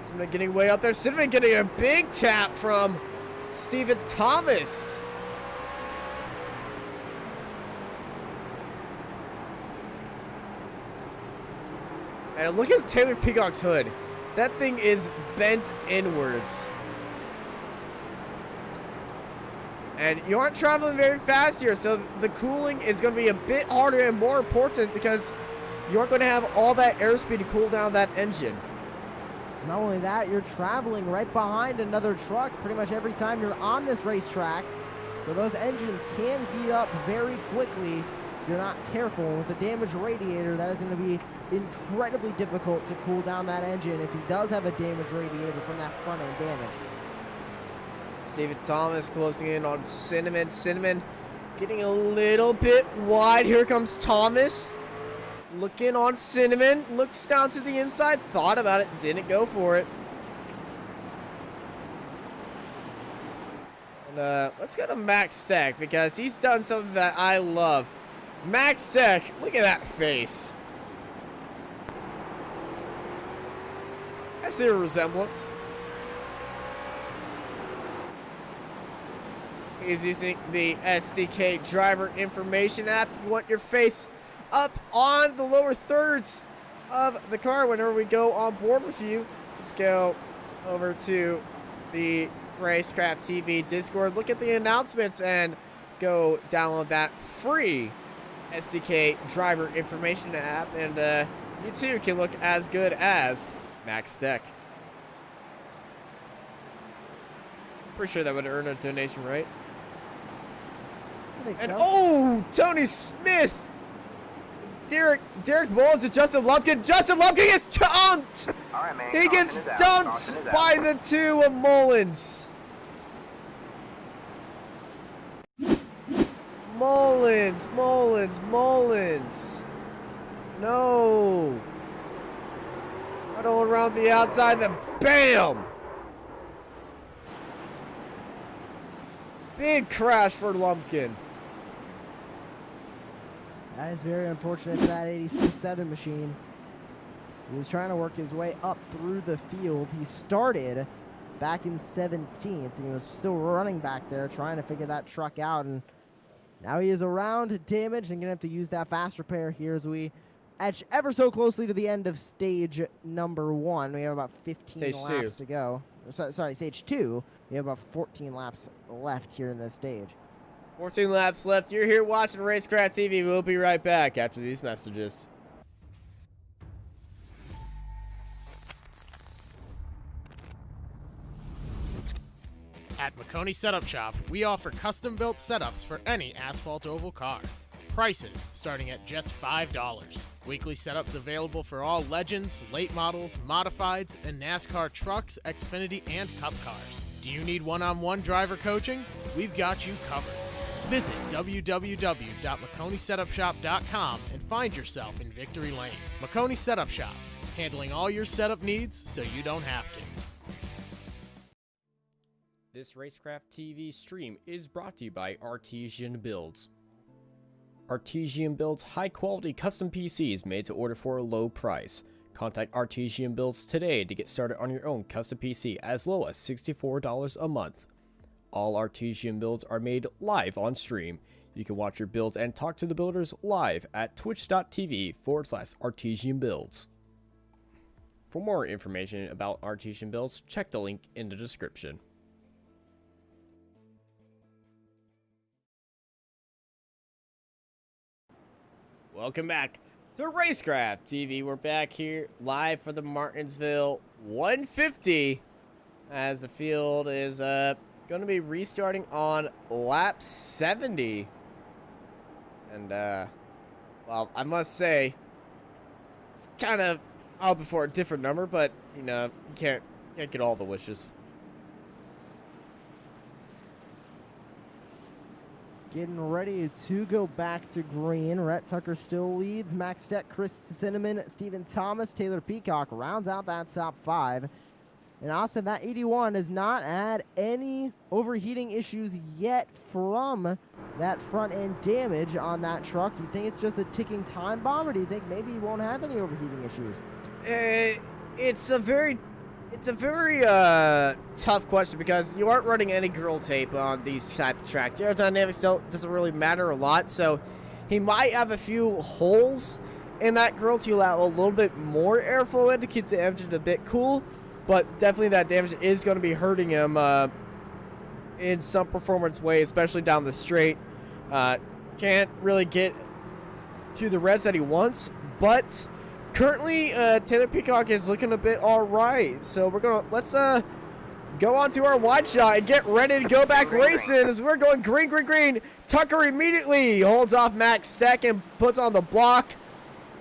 [SPEAKER 1] Cinnamon getting way up there. Cinnamon getting a big tap from Stephen Thomas. And look at Taylor Peacock's hood. That thing is bent inwards. And you aren't traveling very fast here, so the cooling is going to be a bit harder and more important because you aren't going to have all that airspeed to cool down that engine.
[SPEAKER 2] Not only that, you're traveling right behind another truck pretty much every time you're on this racetrack. So those engines can heat up very quickly if you're not careful. With a damaged radiator, that is going to be incredibly difficult to cool down that engine if he does have a damaged radiator from that front end damage.
[SPEAKER 1] Stephen Thomas closing in on Cinnamon. Cinnamon getting a little bit wide. Here comes Thomas. Looking on Cinnamon. Looks down to the inside. Thought about it. Didn't go for it. And let's go to Max Steck because he's done something that I love. Max Steck, look at that face. I see a resemblance. He's using the SDK driver information app. If you want your face up on the lower thirds of the car whenever we go on board with you, just go over to the Racecraft TV Discord, look at the announcements, and go download that free SDK driver information app, and you too can look as good as Max Steck. Pretty sure that would earn a donation, right? And oh, Tony Smith, Derek Mullins and Justin Lumpkin. Justin Lumpkin gets dunked.
[SPEAKER 5] Right, man.
[SPEAKER 1] He gets dunked by the two of Mullins. Mullins. No. Right all around the outside, then bam. Big crash for Lumpkin.
[SPEAKER 2] That is very unfortunate for that 86-7 machine. He was trying to work his way up through the field. He started back in 17th, and he was still running back there trying to figure that truck out. And now he is around damaged and going to have to use that fast repair here as we edge ever so closely to the end of stage number 1. We have about 15 laps to go. Sorry, stage 2. We have about 14 laps left here in this stage.
[SPEAKER 1] 14 laps left. You're here watching Racecraft TV. We'll be right back after these messages.
[SPEAKER 4] At McConey Setup Shop, we offer custom-built setups for any asphalt oval car. Prices starting at just $5. Weekly setups available for all Legends, late models, modifieds, and NASCAR trucks, Xfinity, and Cup cars. Do you need one-on-one driver coaching? We've got you covered. Visit www.McConeySetupShop.com and find yourself in Victory Lane. McConey Setup Shop, handling all your setup needs so you don't have to.
[SPEAKER 6] This Racecraft TV stream is brought to you by Artesian Builds. Artesian Builds high-quality custom PCs made to order for a low price. Contact Artesian Builds today to get started on your own custom PC as low as $64 a month. All Artesian builds are made live on stream. You can watch your builds and talk to the builders live at twitch.tv/Artesian Builds. For more information about Artesian Builds, check the link in the description.
[SPEAKER 1] Welcome back to Racecraft TV. We're back here live for the Martinsville 150 as the field is going to be restarting on lap 70. And well, I must say it's kind of out before a different number, but you know, you can't get all the wishes.
[SPEAKER 2] Getting ready to go back to green. Rhett Tucker still leads. Max Steck, Chris Cinnamon, Stephen Thomas, Taylor Peacock rounds out that top 5. And Austin, that 81 has not had any overheating issues yet from that front end damage on that truck. Do you think it's just a ticking time bomb, or do you think maybe he won't have any overheating issues?
[SPEAKER 1] It's a very tough question because you aren't running any grill tape on these type of tracks. Aerodynamics doesn't really matter a lot, so he might have a few holes in that grill to allow a little bit more airflow in to keep the engine a bit cool, but definitely that damage is going to be hurting him in some performance way, especially down the straight. Can't really get to the reds that he wants, but currently Taylor Peacock is looking a bit all right. So let's go on to our wide shot and get ready to go back racing as we're going green, green, green. Tucker immediately holds off Max Steck and puts on the block.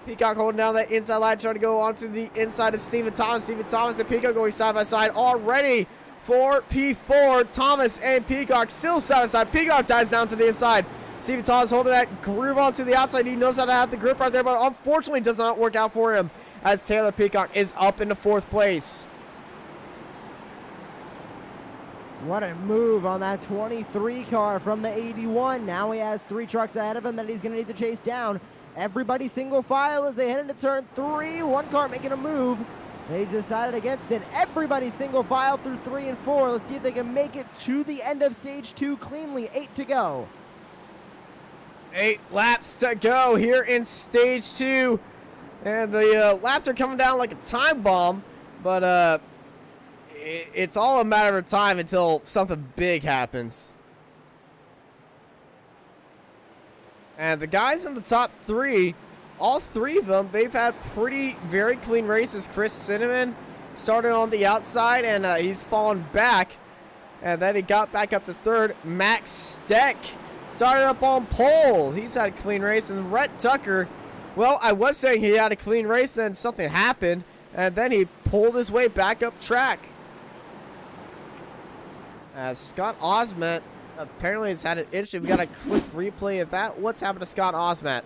[SPEAKER 1] Peacock holding down that inside line, trying to go onto the inside of Stephen Thomas. Stephen Thomas and Peacock going side by side already for P4. Thomas and Peacock still side by side. Peacock dives down to the inside. Stephen Thomas holding that groove onto the outside. He knows how to have the grip right there, but unfortunately does not work out for him as Taylor Peacock is up into 4th place.
[SPEAKER 2] What a move on that 23 car from the 81. Now he has 3 trucks ahead of him that he's going to need to chase down. Everybody single file as they head into turn 3. 1 car making a move. They decided against it. Everybody single file through 3 and 4. Let's see if they can make it to the end of stage 2 cleanly. 8 to go.
[SPEAKER 1] 8 laps to go here in stage 2. And the laps are coming down like a time bomb. But it's all a matter of time until something big happens. And the guys in the top 3, all 3 of them, they've had very clean races. Chris Cinnamon started on the outside, and he's fallen back. And then he got back up to 3rd. Max Steck started up on pole. He's had a clean race. And Rhett Tucker, well, I was saying he had a clean race, then something happened. And then he pulled his way back up track. Scott Osment apparently has had an issue. We got a quick replay of that. What's happened to Scott Osment?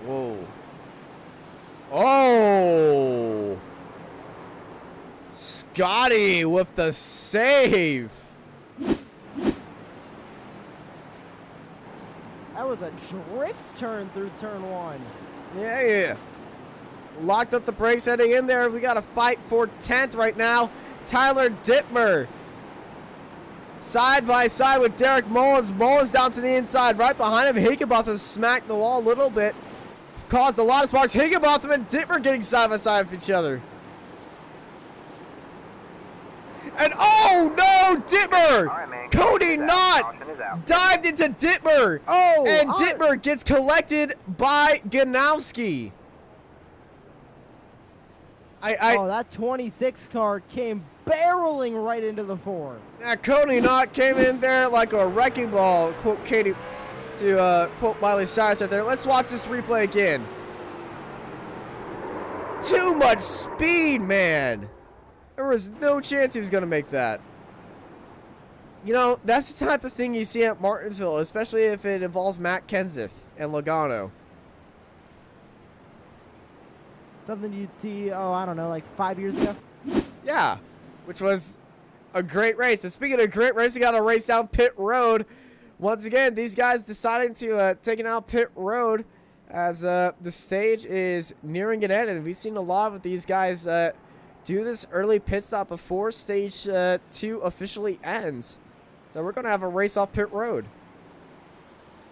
[SPEAKER 1] Whoa. Oh! Scotty with the save.
[SPEAKER 2] That was a drift turn through turn 1.
[SPEAKER 1] Yeah. Locked up the brakes heading in there. We got a fight for 10th right now. Tyler Dittmer side by side with Derek Mullins. Mullins down to the inside. Right behind him, Higginbotham smacked the wall a little bit. Caused a lot of sparks. Higginbotham and Dittmer getting side by side with each other. And oh no, Dittmer! Right, Cody Knott dived into Dittmer.
[SPEAKER 2] Oh,
[SPEAKER 1] and Dittmer gets collected by Ganowski.
[SPEAKER 2] Oh, that 26 car came barreling right into the 4.
[SPEAKER 1] Cody Knott came in there like a wrecking ball, quote Katie, to quote Miley Cyrus right there. Let's watch this replay again. Too much speed, man. There was no chance he was going to make that. You know, that's the type of thing you see at Martinsville, especially if it involves Matt Kenseth and Logano.
[SPEAKER 2] Something you'd see, I don't know, like 5 years ago?
[SPEAKER 1] Yeah, which was a great race. And speaking of great race, we got a race down pit road. Once again, these guys deciding to take it out pit road as the stage is nearing an end. And we've seen a lot of these guys do this early pit stop before stage 2 officially ends. So we're going to have a race off pit road.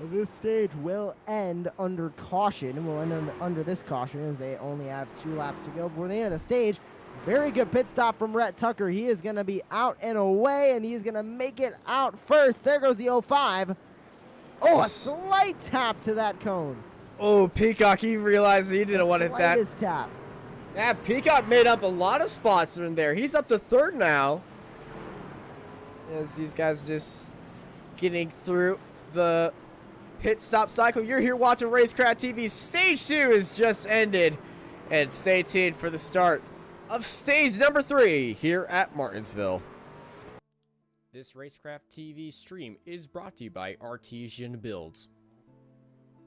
[SPEAKER 2] This stage will end under caution. Will end under this caution as they only have 2 laps to go before the end of the stage. Very good pit stop from Rhett Tucker. He is going to be out and away, and he's going to make it out first. There goes the 05. Oh, a slight tap to that cone.
[SPEAKER 1] Oh, Peacock, he realized he didn't want it that.
[SPEAKER 2] Slightest tap.
[SPEAKER 1] Yeah, Peacock made up a lot of spots in there. He's up to 3rd now. As these guys just getting through the pit stop cycle. You're here watching Racecraft TV. Stage 2 is just ended. And stay tuned for the start of stage number 3 here at Martinsville. This Racecraft TV stream is brought to you by Artesian Builds.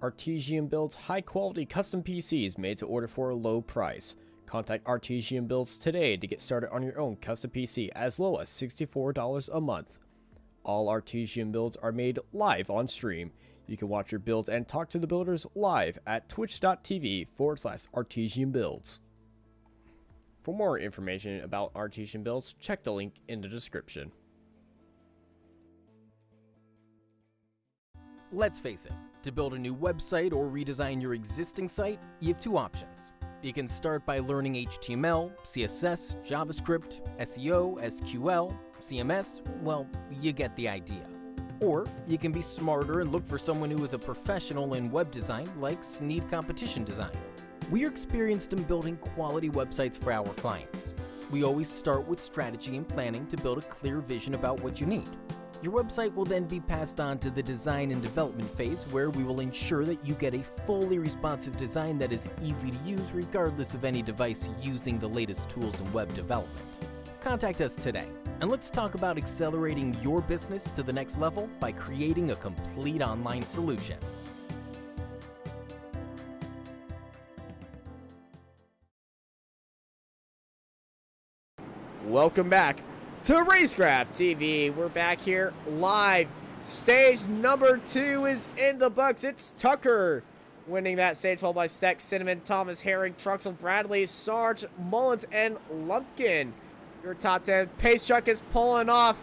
[SPEAKER 1] Artesian builds high-quality custom PCs made to order for a low price. Contact Artesian Builds today to get started on your own custom PC as low as $64 a month. All Artesian builds are made live on stream. You can watch your builds and talk to the builders live at twitch.tv/Artesian Builds. For more information about Artesian Builds, check the link in the description.
[SPEAKER 3] Let's face it, to build a new website or redesign your existing site, you have 2 options. You can start by learning HTML, CSS, JavaScript, SEO, SQL, CMS, well, you get the idea. Or you can be smarter and look for someone who is a professional in web design like Snead Competition Design. We are experienced in building quality websites for our clients. We always start with strategy and planning to build a clear vision about what you need. Your website will then be passed on to the design and development phase, where we will ensure that you get a fully responsive design that is easy to use regardless of any device using the latest tools in web development. Contact us today, and let's talk about accelerating your business to the next level by creating a complete online solution.
[SPEAKER 1] Welcome back to Racecraft TV. We're back here live. Stage number 2 is in the books. It's Tucker winning that stage, followed by Steck, Cinnamon, Thomas, Herring, Truxell, Bradley, Sarge, Mullins, and Lumpkin. Your top 10. Pace truck is pulling off,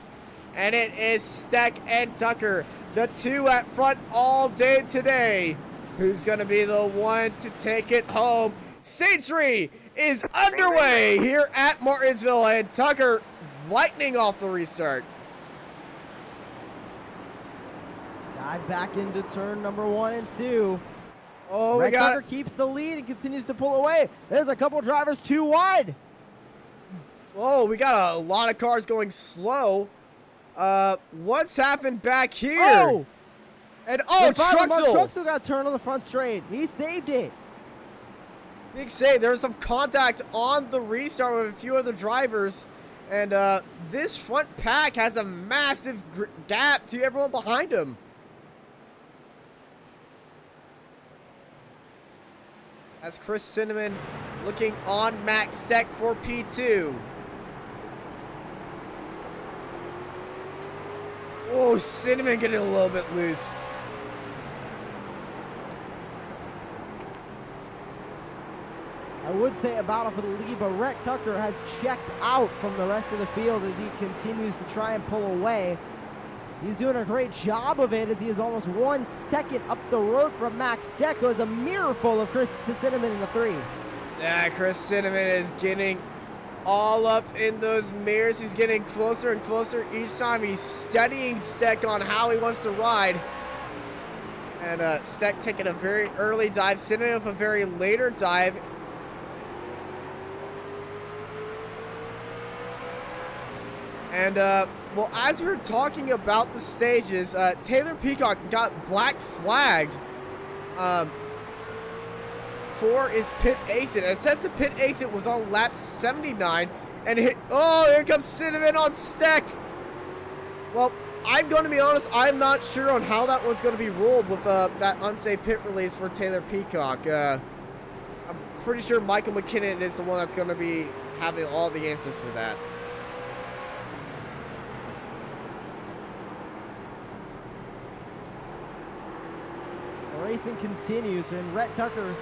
[SPEAKER 1] and it is Steck and Tucker, the 2 at front all day today. Who's going to be the one to take it home? Stage 3 is underway here at Martinsville, and Tucker lightning off the restart.
[SPEAKER 2] Dive back into turn number 1 and 2.
[SPEAKER 1] Oh, we
[SPEAKER 2] Red
[SPEAKER 1] got
[SPEAKER 2] Tucker keeps the lead and continues to pull away. There's a couple drivers too wide.
[SPEAKER 1] Oh, we got a lot of cars going slow. What's happened back here?
[SPEAKER 2] Oh!
[SPEAKER 1] And
[SPEAKER 2] Truxell
[SPEAKER 1] Truxell!
[SPEAKER 2] got turned on the front straight. He saved it.
[SPEAKER 1] Big save. There was some contact on the restart with a few other drivers. And this front pack has a massive gap to everyone behind him. As Chris Cinnamon looking on Max Steck for P2. Oh, Cinnamon getting a little bit loose.
[SPEAKER 2] I would say a battle for the lead, but Rhett Tucker has checked out from the rest of the field as he continues to try and pull away. He's doing a great job of it as he is almost 1 second up the road from Max Steck, who has a mirror full of Chris Cinnamon in the 3.
[SPEAKER 1] Yeah, Chris Cinnamon is getting all up in those mirrors. He's getting closer and closer each time. He's studying Steck on how he wants to ride. And Steck taking a very early dive, Cinnamon with a very later dive. And, well, as we were talking about the stages, Taylor Peacock got black flagged for his pit exit. And it says the pit exit was on lap 79 and hit. Oh, here comes Cinnamon on Steck. Well, I'm going to be honest, I'm not sure on how that one's going to be ruled with that unsafe pit release for Taylor Peacock. I'm pretty sure Michael McKinnon is the one that's going to be having all the answers for that.
[SPEAKER 2] Racing continues, and Rhett Tucker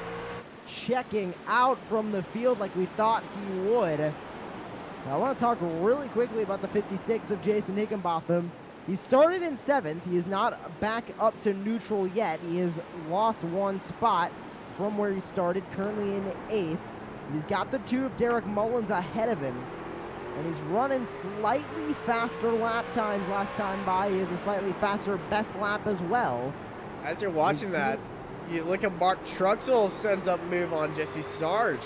[SPEAKER 2] checking out from the field like we thought he would. Now, I want to talk really quickly about the 56 of Jason Higginbotham. He started in 7th. He is not back up to neutral yet. He has lost 1 spot from where he started, currently in 8th. He's got the 2 of Derek Mullins ahead of him, and he's running slightly faster lap times last time by. He has a slightly faster best lap as well.
[SPEAKER 1] As you're watching that, you look at Mark Truxell sends up move on Jesse Sarge.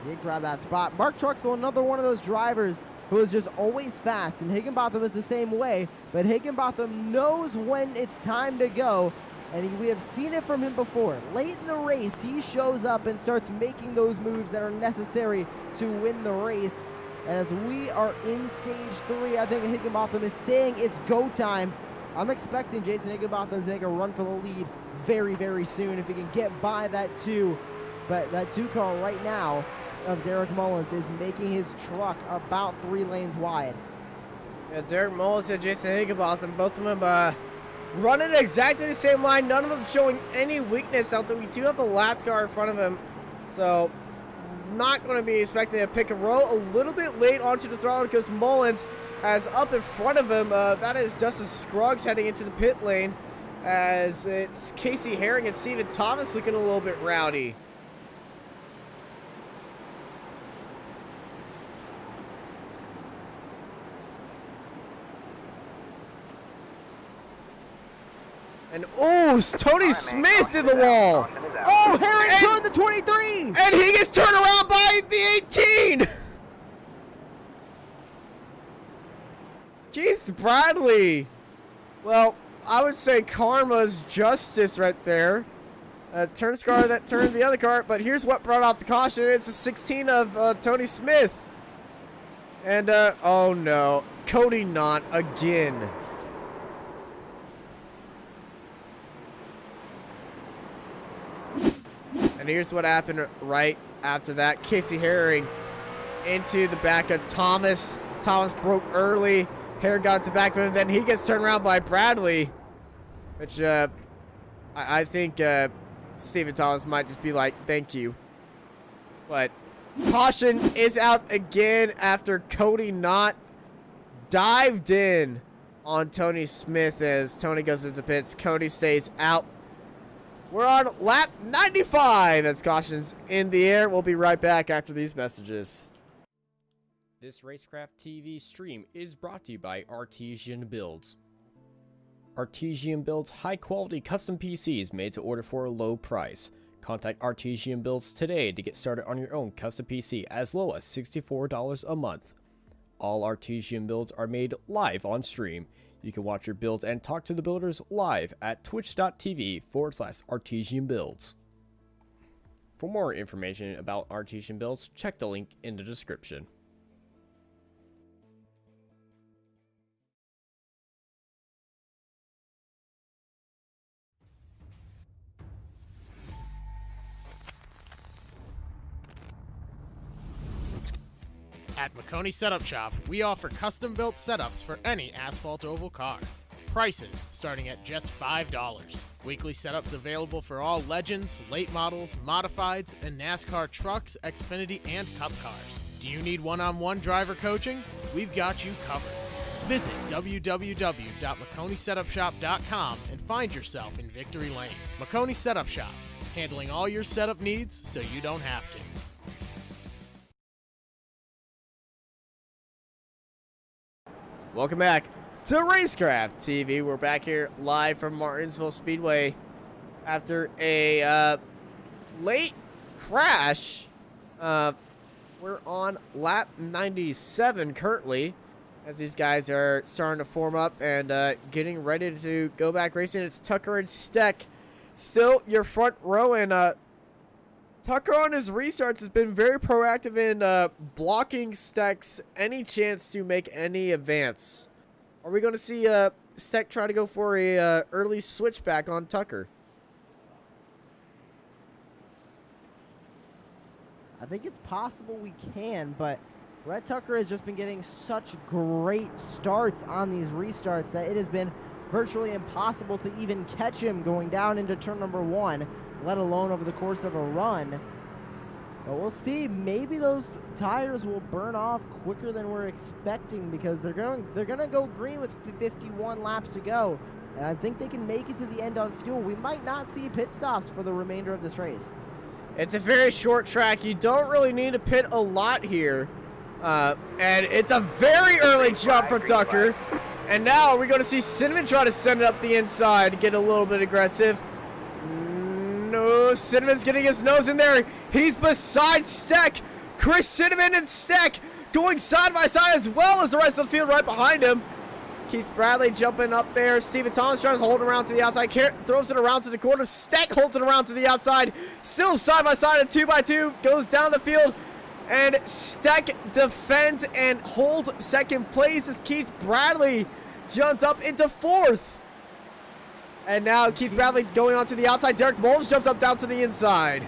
[SPEAKER 2] He did grab that spot. Mark Truxell, another one of those drivers who is just always fast, and Higginbotham is the same way, but Higginbotham knows when it's time to go, and we have seen it from him before. Late in the race, he shows up and starts making those moves that are necessary to win the race. And as we are in stage 3, I think Higginbotham is saying it's go time. I'm expecting Jason Higginbotham to make a run for the lead very, very soon if he can get by that 2. But that 2 car right now of Derek Mullins is making his truck about 3 lanes wide.
[SPEAKER 1] Yeah, Derek Mullins and Jason Higginbotham, both of them running exactly the same line. None of them showing any weakness out there. We do have a lap car in front of him, so not going to be expecting a pick and roll. A little bit late onto the throttle because Mullins has up in front of him. That is Justin Scruggs heading into the pit lane. as it's Casey Herring and Steven Thomas looking a little bit rowdy. And oh, Tony Smith in the wall.
[SPEAKER 2] Oh, Herring turned the 23.
[SPEAKER 1] And he gets turned around by the 18. Keith Bradley. Well, I would say karma's justice right there. Turn scar that turned the other car, but here's what brought out the caution. It's a 16 of Tony Smith. And, oh no, Cody Knott again. And here's what happened right after that. Casey Herring into the back of Thomas. Thomas broke early. Herring got to back of him. Then he gets turned around by Bradley. Which, I think Steven Thomas might just be like, thank you. But caution is out again after Cody Knott dived in on Tony Smith as Tony goes into pits. Cody stays out. We're on lap 95 as caution's in the air. We'll be right back after these messages. This Racecraft TV stream is brought to you by Artesian Builds. Artesian builds high-quality custom PCs made to order for a low price. Contact Artesian Builds today to get started on your own custom PC as low as $64 a month. All Artesian builds are made live on stream. You can watch your builds and talk to the builders live at twitch.tv/Artesian Builds. For more information about Artesian Builds, check the link in the description.
[SPEAKER 4] At McConey Setup Shop, we offer custom-built setups for any asphalt oval car. Prices starting at just $5. Weekly setups available for all Legends, late models, modifieds, and NASCAR trucks, Xfinity, and Cup cars. Do you need one-on-one driver coaching? We've got you covered. Visit www.McConeySetupShop.com and find yourself in Victory Lane. McConey Setup Shop, handling all your setup needs so you don't have to.
[SPEAKER 1] Welcome back to Racecraft TV. We're back here live from Martinsville Speedway after a late crash. We're on lap 97 currently as these guys are starting to form up and getting ready to go back racing. It's Tucker and Steck still your front row, and Tucker on his restarts has been very proactive in blocking Steck's any chance to make any advance. Are we going to see Steck try to go for a early switchback on Tucker?
[SPEAKER 2] I think it's possible we can, but Red Tucker has just been getting such great starts on these restarts that it has been virtually impossible to even catch him going down into turn number 1, let alone over the course of a run. But we'll see. Maybe those tires will burn off quicker than we're expecting because they're gonna go green with 51 laps to go. And I think they can make it to the end on fuel. We might not see pit stops for the remainder of this race.
[SPEAKER 1] It's a very short track. You don't really need to pit a lot here. And it's a very early jump for Tucker. And now we're going to see Cinnamon try to send it up the inside to get a little bit aggressive. No, Cinnamon's getting his nose in there. He's beside Steck. Chris Cinnamon and Steck going side by side as well as the rest of the field right behind him. Keith Bradley jumping up there. Steven Thomas tries to hold it around to the outside. Throws it around to the corner. Steck holds it around to the outside. Still side by side and 2x2. Goes down the field. And Steck defends and holds second place as Keith Bradley jumps up into 4th. And now Keith Bradley going on to the outside. Derek Mullins jumps up down to the inside.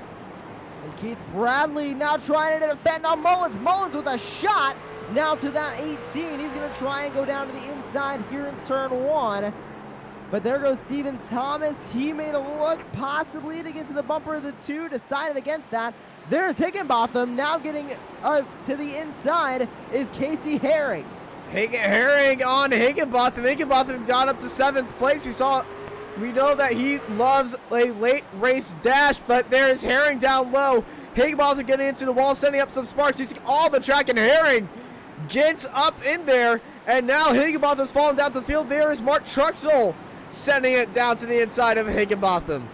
[SPEAKER 2] And Keith Bradley now trying to defend on Mullins. Mullins with a shot now to that 18. He's going to try and go down to the inside here in turn 1. But there goes Steven Thomas. He made a look possibly to get to the bumper of the 2. Decided against that. There's Higginbotham. Now getting to the inside is Casey Herring.
[SPEAKER 1] Herring on Higginbotham. Higginbotham down up to 7th place. We saw We know that he loves a late race dash, but there's Herring down low. Higginbotham getting into the wall, sending up some sparks. He's all the track, and Herring gets up in there, and now Higginbotham's falling down to the field. There is Mark Truxell sending it down to the inside of Higginbotham.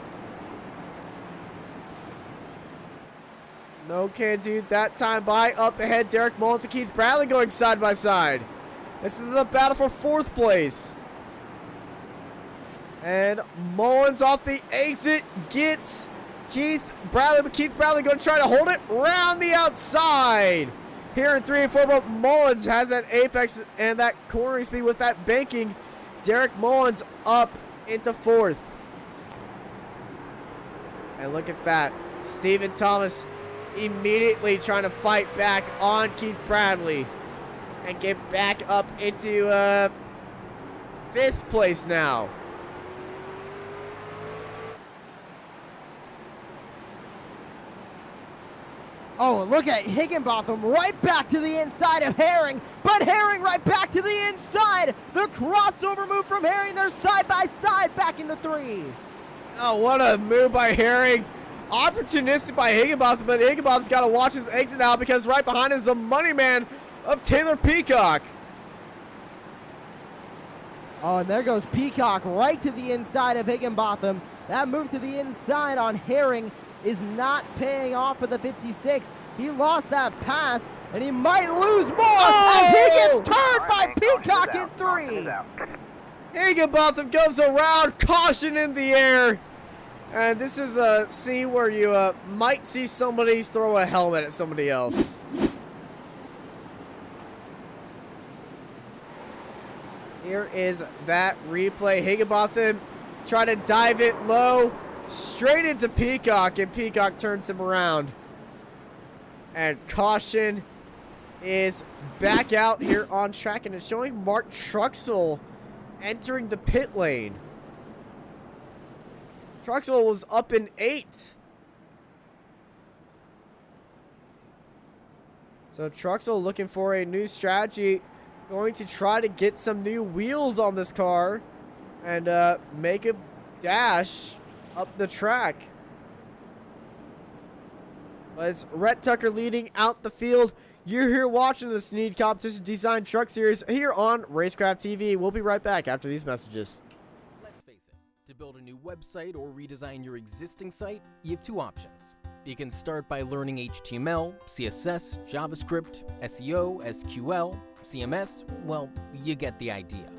[SPEAKER 1] No can do that time by. Up ahead, Derek Mullins and Keith Bradley going side by side. This is the battle for 4th place. And Mullins off the exit gets Keith Bradley, but Keith Bradley going to try to hold it round the outside. Here in 3 and 4, but Mullins has that apex and that cornering speed with that banking. Derek Mullins up into 4th. And look at that. Stephen Thomas immediately trying to fight back on Keith Bradley and get back up into 5th place now.
[SPEAKER 2] Oh, look at Higginbotham right back to the inside of Herring, but Herring right back to the inside. The crossover move from Herring. They're side by side back into 3.
[SPEAKER 1] Oh, what a move by Herring. Opportunistic by Higginbotham, but Higginbotham's got to watch his exit now because right behind is the money man of Taylor Peacock.
[SPEAKER 2] Oh, and there goes Peacock right to the inside of Higginbotham. That move to the inside on Herring is not paying off for the 56. He lost that pass, and he might lose more as he gets turned by Peacock in 3.
[SPEAKER 1] Higginbotham goes around, caution in the air. And this is a scene where you might see somebody throw a helmet at somebody else. Here is that replay. Higginbotham try to dive it low, straight into Peacock, and Peacock turns him around. And caution is back out here on track, and it's showing Mark Truxell entering the pit lane. Truxell was up in 8th. So Truxell looking for a new strategy, going to try to get some new wheels on this car and make a dash up the track. But it's Rhett Tucker leading out the field. You're here watching the Snead Competition Design Truck Series here on Racecraft TV. We'll be right back after these messages.
[SPEAKER 3] Let's face it, to build a new website or redesign your existing site, you have 2 options. You can start by learning HTML, CSS, JavaScript, SEO, SQL, CMS, well, you get the idea.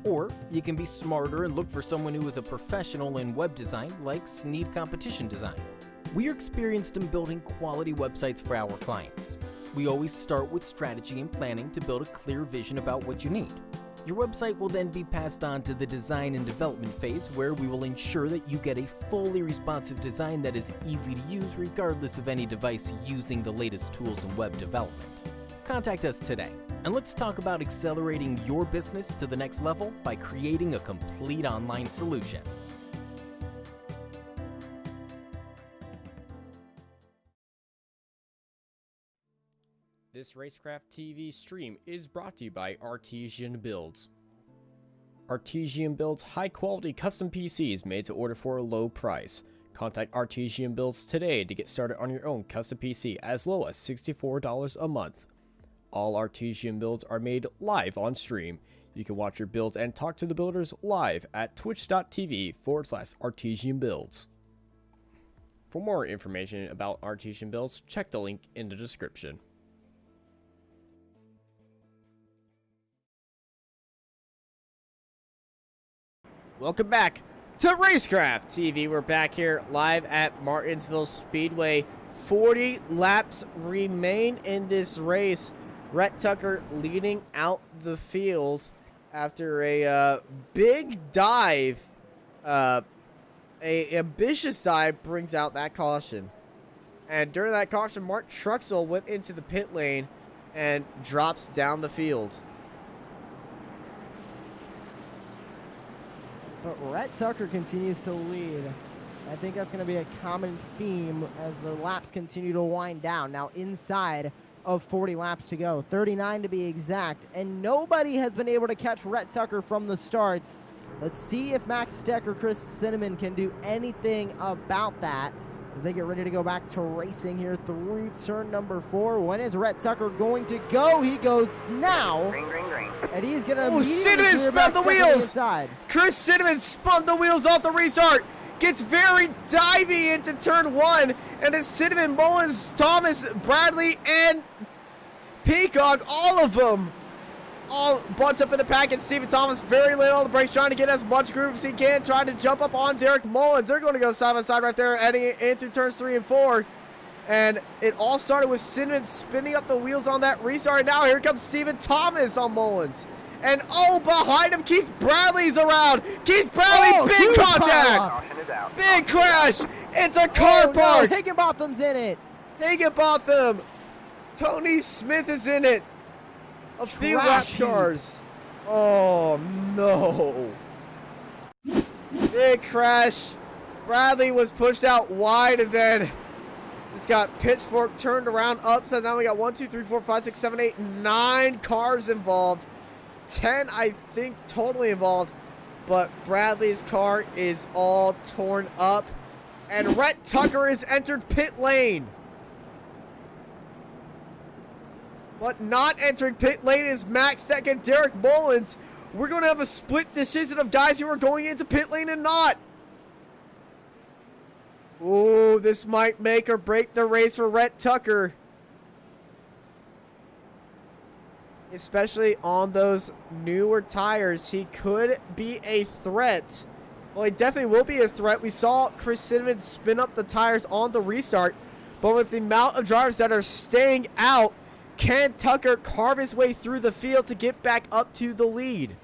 [SPEAKER 3] Or you can be smarter and look for someone who is a professional in web design like Snead Competition Design. We are experienced in building quality websites for our clients. We always start with strategy and planning to build a clear vision about what you need. Your website will then be passed on to the design and development phase, where we will ensure that you get a fully responsive design that is easy to use regardless of any device using the latest tools in web development. Contact us today, and let's talk about accelerating your business to the next level by creating a complete online solution.
[SPEAKER 6] This Racecraft TV stream is brought to you by Artesian Builds. Artesian builds high-quality custom PCs made to order for a low price. Contact Artesian Builds today to get started on your own custom PC as low as $64 a month. All Artesian builds are made live on stream. You can watch your builds and talk to the builders live at twitch.tv/Artesian Builds. For more information about Artesian Builds, check the link in the description.
[SPEAKER 1] Welcome back to Racecraft TV. We're back here live at Martinsville Speedway. 40 laps remain in this race. Rhett Tucker leading out the field after a big dive. A ambitious dive brings out that caution. And during that caution, Mark Truxell went into the pit lane and drops down the field.
[SPEAKER 2] But Rhett Tucker continues to lead. I think that's going to be a common theme as the laps continue to wind down. Now inside of 40 laps to go, 39 to be exact, and nobody has been able to catch Rhett Tucker from the starts. Let's see if Max Steck or Chris Cinnamon can do anything about that as they get ready to go back to racing here through turn number 4. When is Rhett Tucker going to go? He goes now.
[SPEAKER 5] Green, green, green.
[SPEAKER 2] And he's going to
[SPEAKER 1] Oh, Cinnamon spun the wheels. Chris Cinnamon spun the wheels off the restart. Gets very divey into turn 1. And it's Cinnamon, Mullins, Thomas, Bradley, and Peacock, all of them all bunched up in the pack. And Stephen Thomas very late on the brakes, trying to get as much groove as he can, trying to jump up on Derek Mullins. They're going to go side by side right there, heading in through turns 3 and 4. And it all started with Cinnamon spinning up the wheels on that restart. And now here comes Stephen Thomas on Mullins. And oh, behind him, Keith Bradley's around. Keith Bradley, big contact.
[SPEAKER 5] Caution is out.
[SPEAKER 1] Big crash. It's a car park.
[SPEAKER 2] No, Higginbotham's in it.
[SPEAKER 1] Higginbotham. Tony Smith is in it. A few lap
[SPEAKER 2] Trashy.
[SPEAKER 1] cars. Oh, no. Big crash. Bradley was pushed out wide, and then it's got Pitchfork turned around upside. Now we got 1, 2, 3, 4, 5, 6, 7, 8, 9 cars involved. 10, I think, totally involved. But Bradley's car is all torn up. And Rhett Tucker has entered pit lane. But not entering pit lane is Max Steck and Derek Mullins. We're going to have a split decision of guys who are going into pit lane and not. Ooh, this might make or break the race for Rhett Tucker. Especially on those newer tires, he could be a threat. Well, he definitely will be a threat. We saw Chris Cinnamon spin up the tires on the restart. But with the amount of drivers that are staying out, can Tucker carve his way through the field to get back up to the lead?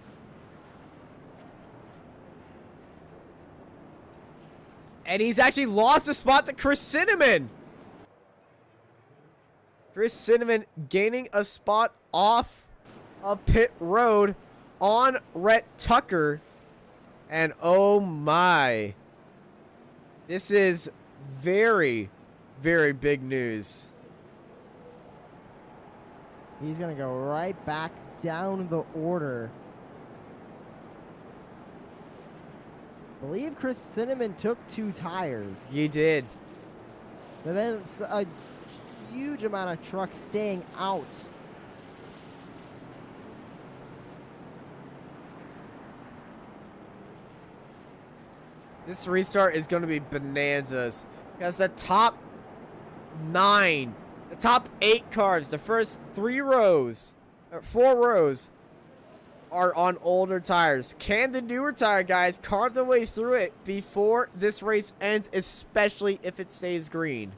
[SPEAKER 1] And he's actually lost a spot to Chris Cinnamon. Chris Cinnamon gaining a spot off of pit road on Rhett Tucker. And oh my. This is very, very big news.
[SPEAKER 2] He's going to go right back down the order. I believe Chris Cinnamon took 2 tires.
[SPEAKER 1] He did.
[SPEAKER 2] But then it's a huge amount of trucks staying out.
[SPEAKER 1] This restart is going to be bonanzas. Because the top 9, the top 8 cars, the first 4 rows, are on older tires. Can the newer tire guys carve their way through it before this race ends, especially if it stays green?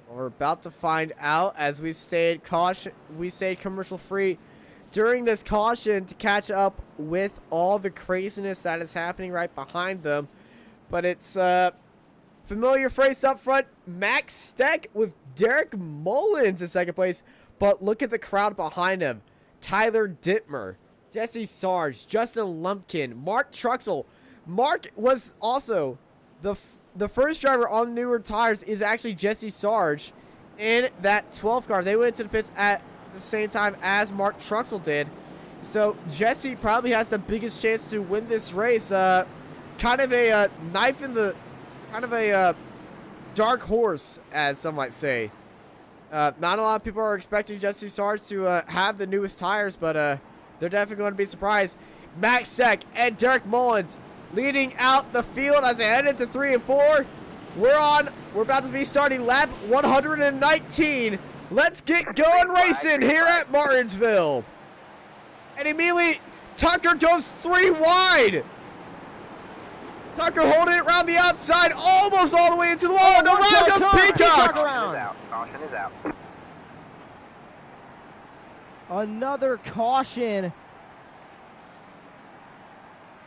[SPEAKER 1] We're about to find out as we stayed commercial free during this caution to catch up with all the craziness that is happening right behind them. But it's familiar phrase up front. Max Steck with Derek Mullins in second place. But look at the crowd behind him. Tyler Dittmer, Jesse Sarge, Justin Lumpkin, Mark Truxell. Mark was also the first driver on newer tires is actually Jesse Sarge in that 12 car. They went into the pits at the same time as Mark Truxell did. So Jesse probably has the biggest chance to win this race. Kind of a knife in the, kind of a dark horse, as some might say. Not a lot of people are expecting Jesse Sarge to have the newest tires, but they're definitely going to be surprised. Max Steck and Derek Mullins leading out the field as they head into 3 and 4. We're about to be starting lap 119. Let's get going racing here at Martinsville. And immediately, Tucker goes 3 wide. Tucker holding it around the outside, almost all the way into the wall. And around goes Peacock.
[SPEAKER 5] Caution is out.
[SPEAKER 2] Another caution.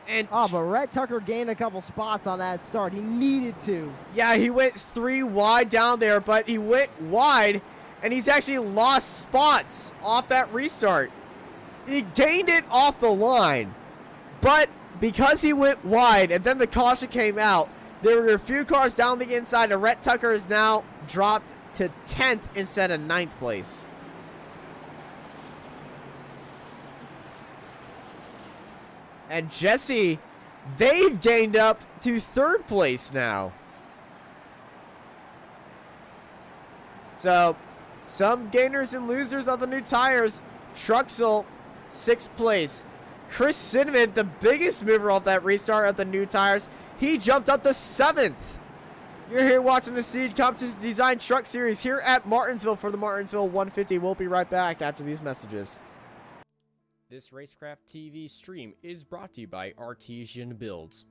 [SPEAKER 1] And
[SPEAKER 2] Oh, but Rhett Tucker gained a couple spots on that start. He needed to.
[SPEAKER 1] yeah, he went 3 wide down there, but he went wide, and he's actually lost spots off that restart. He gained it off the line, but because he went wide and then the caution came out, there were a few cars down the inside, and Rhett Tucker is now dropped to 10th instead of 9th place. And Jesse, they've gained up to 3rd place now. So, some gainers and losers of the new tires. Truxell, 6th place. Chris Cinnamon, the biggest mover off that restart of the new tires, he jumped up to 7th. You're here watching the Snead Competition Design Truck Series here at Martinsville for the Martinsville 150. We'll be right back after these messages. This Racecraft TV stream is brought to you by Artesian Builds.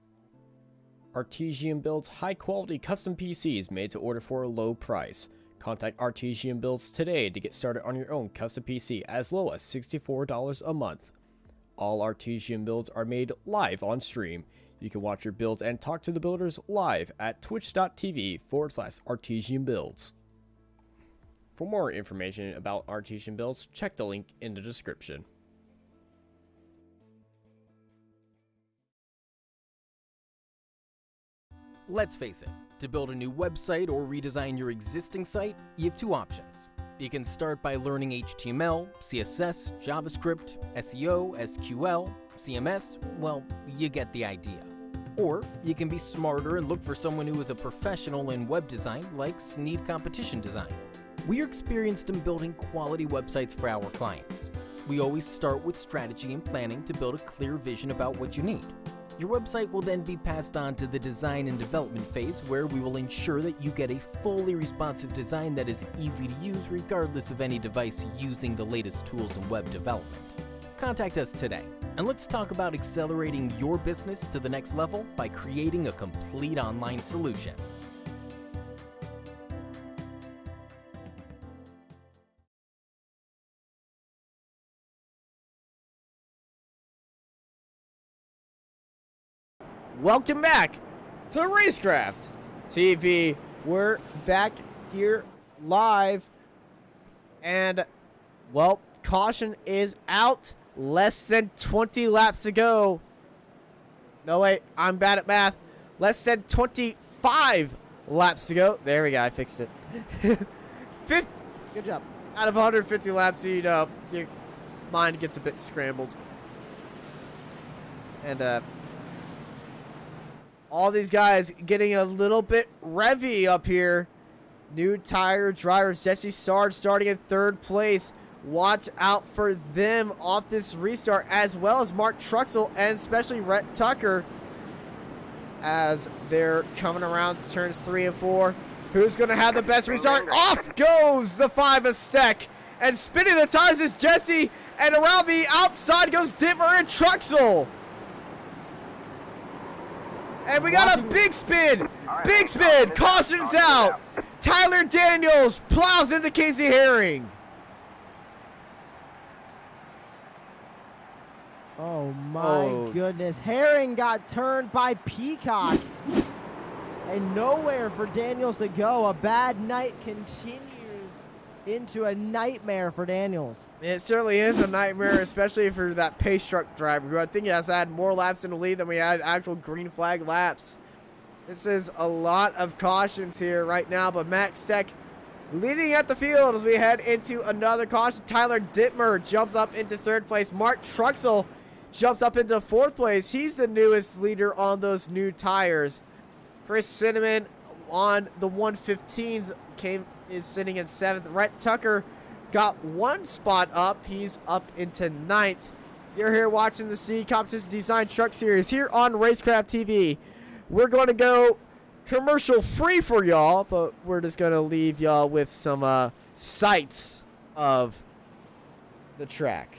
[SPEAKER 1] Artesian builds high-quality custom PCs made to order for a low price. Contact Artesian Builds today to get started on your own custom PC as low as $64 a month. All Artesian builds are made live on stream. You can watch your builds and talk to the builders live at twitch.tv/Artesian Builds. For more information about Artesian Builds, check the link in the description.
[SPEAKER 3] Let's face it, to build a new website or redesign your existing site, you have two options. You can start by learning HTML, CSS, JavaScript, SEO, SQL, CMS, well, you get the idea. Or you can be smarter and look for someone who is a professional in web design like Snead Competition Design. We are experienced in building quality websites for our clients. We always start with strategy and planning to build a clear vision about what you need. Your website will then be passed on to the design and development phase, where we will ensure that you get a fully responsive design that is easy to use regardless of any device using the latest tools in web development. Contact us today, and let's talk about accelerating your business to the next level by creating a complete online solution.
[SPEAKER 1] Welcome back to Racecraft TV. We're back here live, and well, caution is out. Less than 20 laps to go. No, wait, I'm bad at math. Less than 25 laps to go. There we go, I fixed it. 50,
[SPEAKER 2] Good job.
[SPEAKER 1] out of 150 laps, you know, your mind gets a bit scrambled. And all these guys getting a little bit revvy up here. New tire drivers. Jesse Sarge starting in 3rd place. Watch out for them off this restart, as well as Mark Truxell and especially Rhett Tucker as they're coming around to turns 3 and 4. Who's going to have the best restart? Off goes the 5 of Steck, and spinning the tires is Jesse, and around the outside goes Dittmer and Truxell. And we got a big spin. Big spin. Caution's out. Tyler Daniels plows into Casey Herring.
[SPEAKER 2] Oh my goodness. Herring got turned by Peacock. And nowhere for Daniels to go. A bad night continues into a nightmare for Daniels.
[SPEAKER 1] It certainly is a nightmare, especially for that pace truck driver, who I think has had more laps in the lead than we had actual green flag laps. This is a lot of cautions here right now, but Max Steck leading at the field as we head into another caution. Tyler Dittmer jumps up into 3rd place. Mark Truxell jumps up into 4th place. He's the newest leader on those new tires. Chris Cinnamon on the 115s is sitting in 7th. Rhett Tucker got 1 spot up. He's up into 9th. You're here watching the Snead Competition Design Truck Series here on Racecraft TV. We're going to go commercial free for y'all, but we're just going to leave y'all with some sights of the track.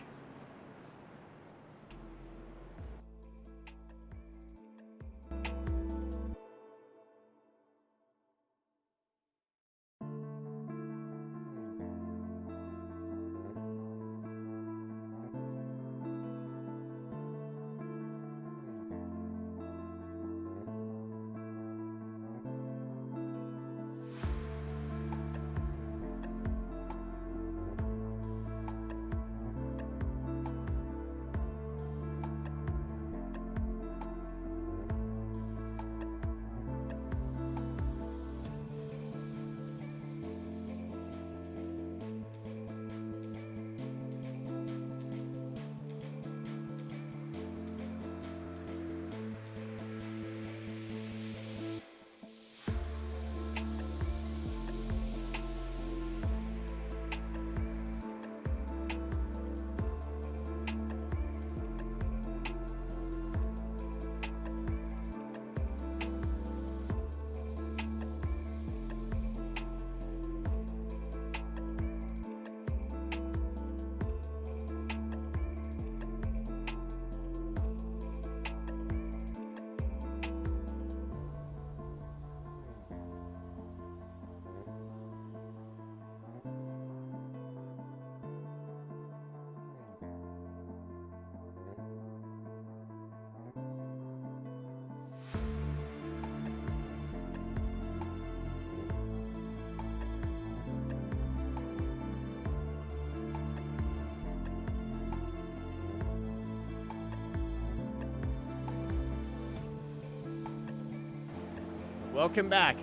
[SPEAKER 1] Welcome back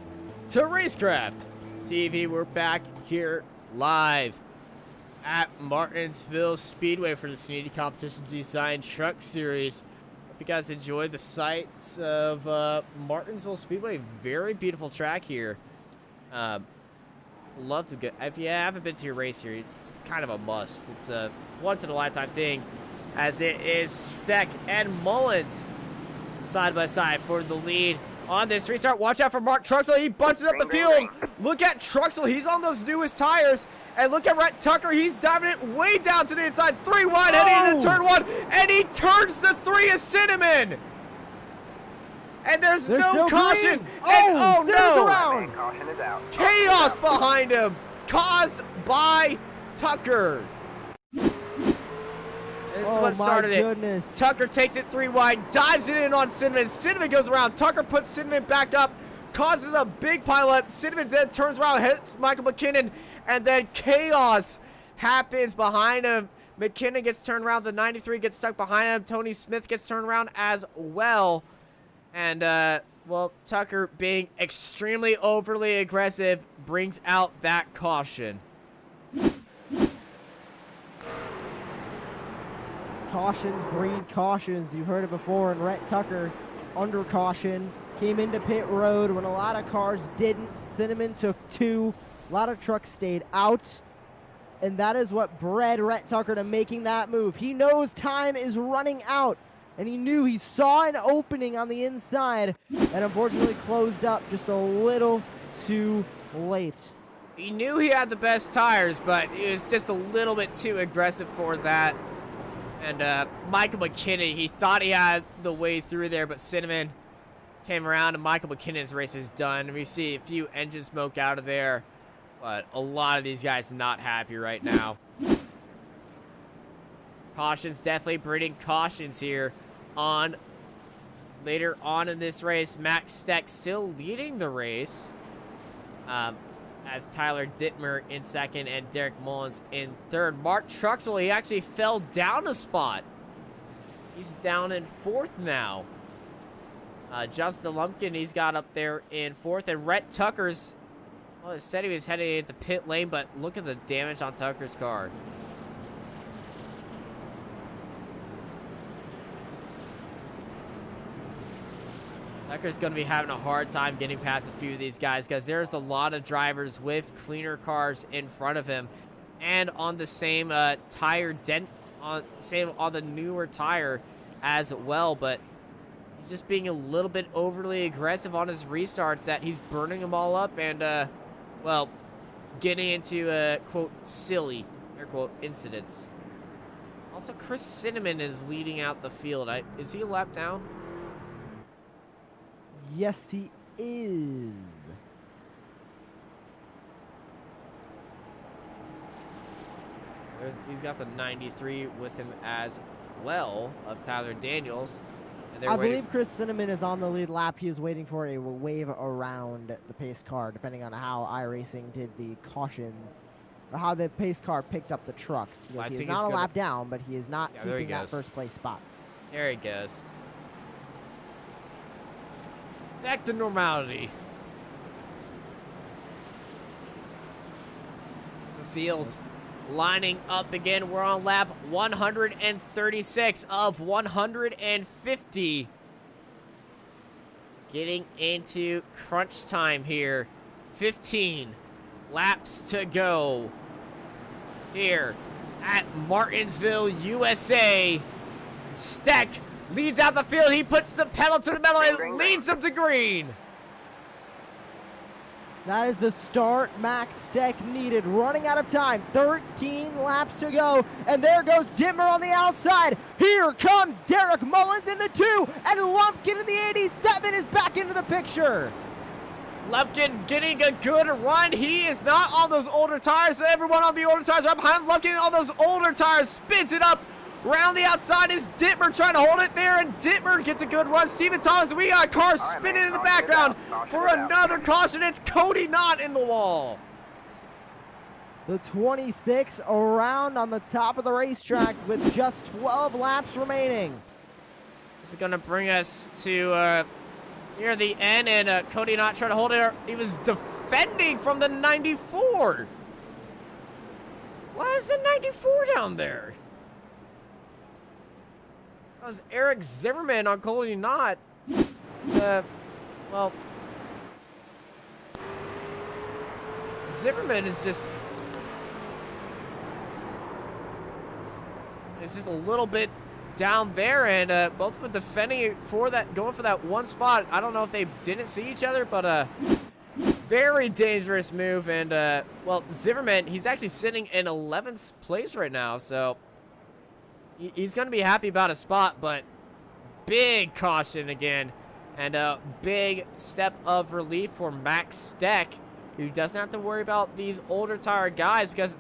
[SPEAKER 1] to Racecraft TV. We're back here live at Martinsville Speedway for the Snead Competition Design Truck Series. Hope you guys enjoyed the sights of Martinsville Speedway. Very beautiful track here. Love to get. If you haven't been to your race here, it's kind of a must. It's a once-in-a-lifetime thing, as it is Steck and Mullins side by side for the lead on this restart. Watch out for Mark Truxell. He bunches up the field. Look at Truxell. He's on those newest tires. And look at Rhett Tucker. He's diving it way down to the inside. 3 wide heading into turn 1. And he turns the 3 of Cinnamon. And there's no caution.
[SPEAKER 2] Green.
[SPEAKER 1] And oh no.
[SPEAKER 2] Around.
[SPEAKER 1] Chaos behind him. Caused by Tucker. This is what started it. Tucker takes it 3 wide, dives it in on Cinnamon. Cinnamon goes around. Tucker puts Cinnamon back up, causes a big pileup. Cinnamon then turns around, hits Michael McKinnon, and then chaos happens behind him. McKinnon gets turned around. The 93 gets stuck behind him. Tony Smith gets turned around as well. And, well, Tucker, being extremely overly aggressive, brings out that caution.
[SPEAKER 2] Cautions breed cautions. You heard it before. And Rhett Tucker, under caution, came into pit road when a lot of cars didn't. Cinnamon took 2. A lot of trucks stayed out. And that is what bred Rhett Tucker to making that move. He knows time is running out. And he saw an opening on the inside and unfortunately closed up just a little too late.
[SPEAKER 1] He knew he had the best tires, but he was just a little bit too aggressive for that. And Michael McKinnon, he thought he had the way through there, but Cinnamon came around and Michael McKinnon's race is done. We see a few engine smoke out of there, but a lot of these guys not happy right now. Cautions, definitely breeding cautions here on later on in this race. Max Steck still leading the race, as Tyler Dittmer in second and Derek Mullins in third. Mark Truxell, he actually fell down a spot. He's down in 4th now. Justin Lumpkin, he's got up there in 4th. And Rhett Tucker's, well, it said he was heading into pit lane, but look at the damage on Tucker's car. Tucker's going to be having a hard time getting past a few of these guys because there's a lot of drivers with cleaner cars in front of him and on the same tire dent, on the newer tire as well. But he's just being a little bit overly aggressive on his restarts that he's burning them all up and, well, getting into, quote, silly, air quote, incidents. Also, Chris Cinnamon is leading out the field. Is he a lap down?
[SPEAKER 2] Yes, he is.
[SPEAKER 1] He's got the 93 with him as well of Tyler Daniels. And
[SPEAKER 2] I believe Chris Cinnamon is on the lead lap. He is waiting for a wave around the pace car, depending on how iRacing did the caution, or how the pace car picked up the trucks. Because he is not a lap down, but he is not keeping that first place spot.
[SPEAKER 1] There he goes. Back to normality. The field's lining up again. We're on lap 136 of 150. Getting into crunch time here. 15 laps to go here at Martinsville, USA. Steck leads out the field. He puts the pedal to the metal and leads them to green.
[SPEAKER 2] That is the start Max Steck needed. Running out of time. 13 laps to go. And there goes Dittmer on the outside. Here comes Derek Mullins in the 2. And Lumpkin in the 87 is back into the picture.
[SPEAKER 1] Lumpkin getting a good run. He is not on those older tires. Everyone on the older tires right behind him. Lumpkin on those older tires spins it up. Round the outside is Dittmer trying to hold it there, and Dittmer gets a good run. Stephen Thomas, we got cars spinning in the background for another caution. It's Cody Knott in the wall.
[SPEAKER 2] The 26 around on the top of the racetrack with just 12 laps remaining.
[SPEAKER 1] This is going to bring us to near the end, and Cody not trying to hold it. He was defending from the 94. Why is the 94 down there? That was Eric Zimmerman on Cody Knott. Well, Zimmerman is just... It's just a little bit down there, and both of them defending for that, going for that one spot. I don't know if they didn't see each other, but very dangerous move. And well, Zimmerman, he's actually sitting in 11th place right now, so he's gonna be happy about a spot. But big caution again, and a big step of relief for Max Steck, who doesn't have to worry about these older tire guys, because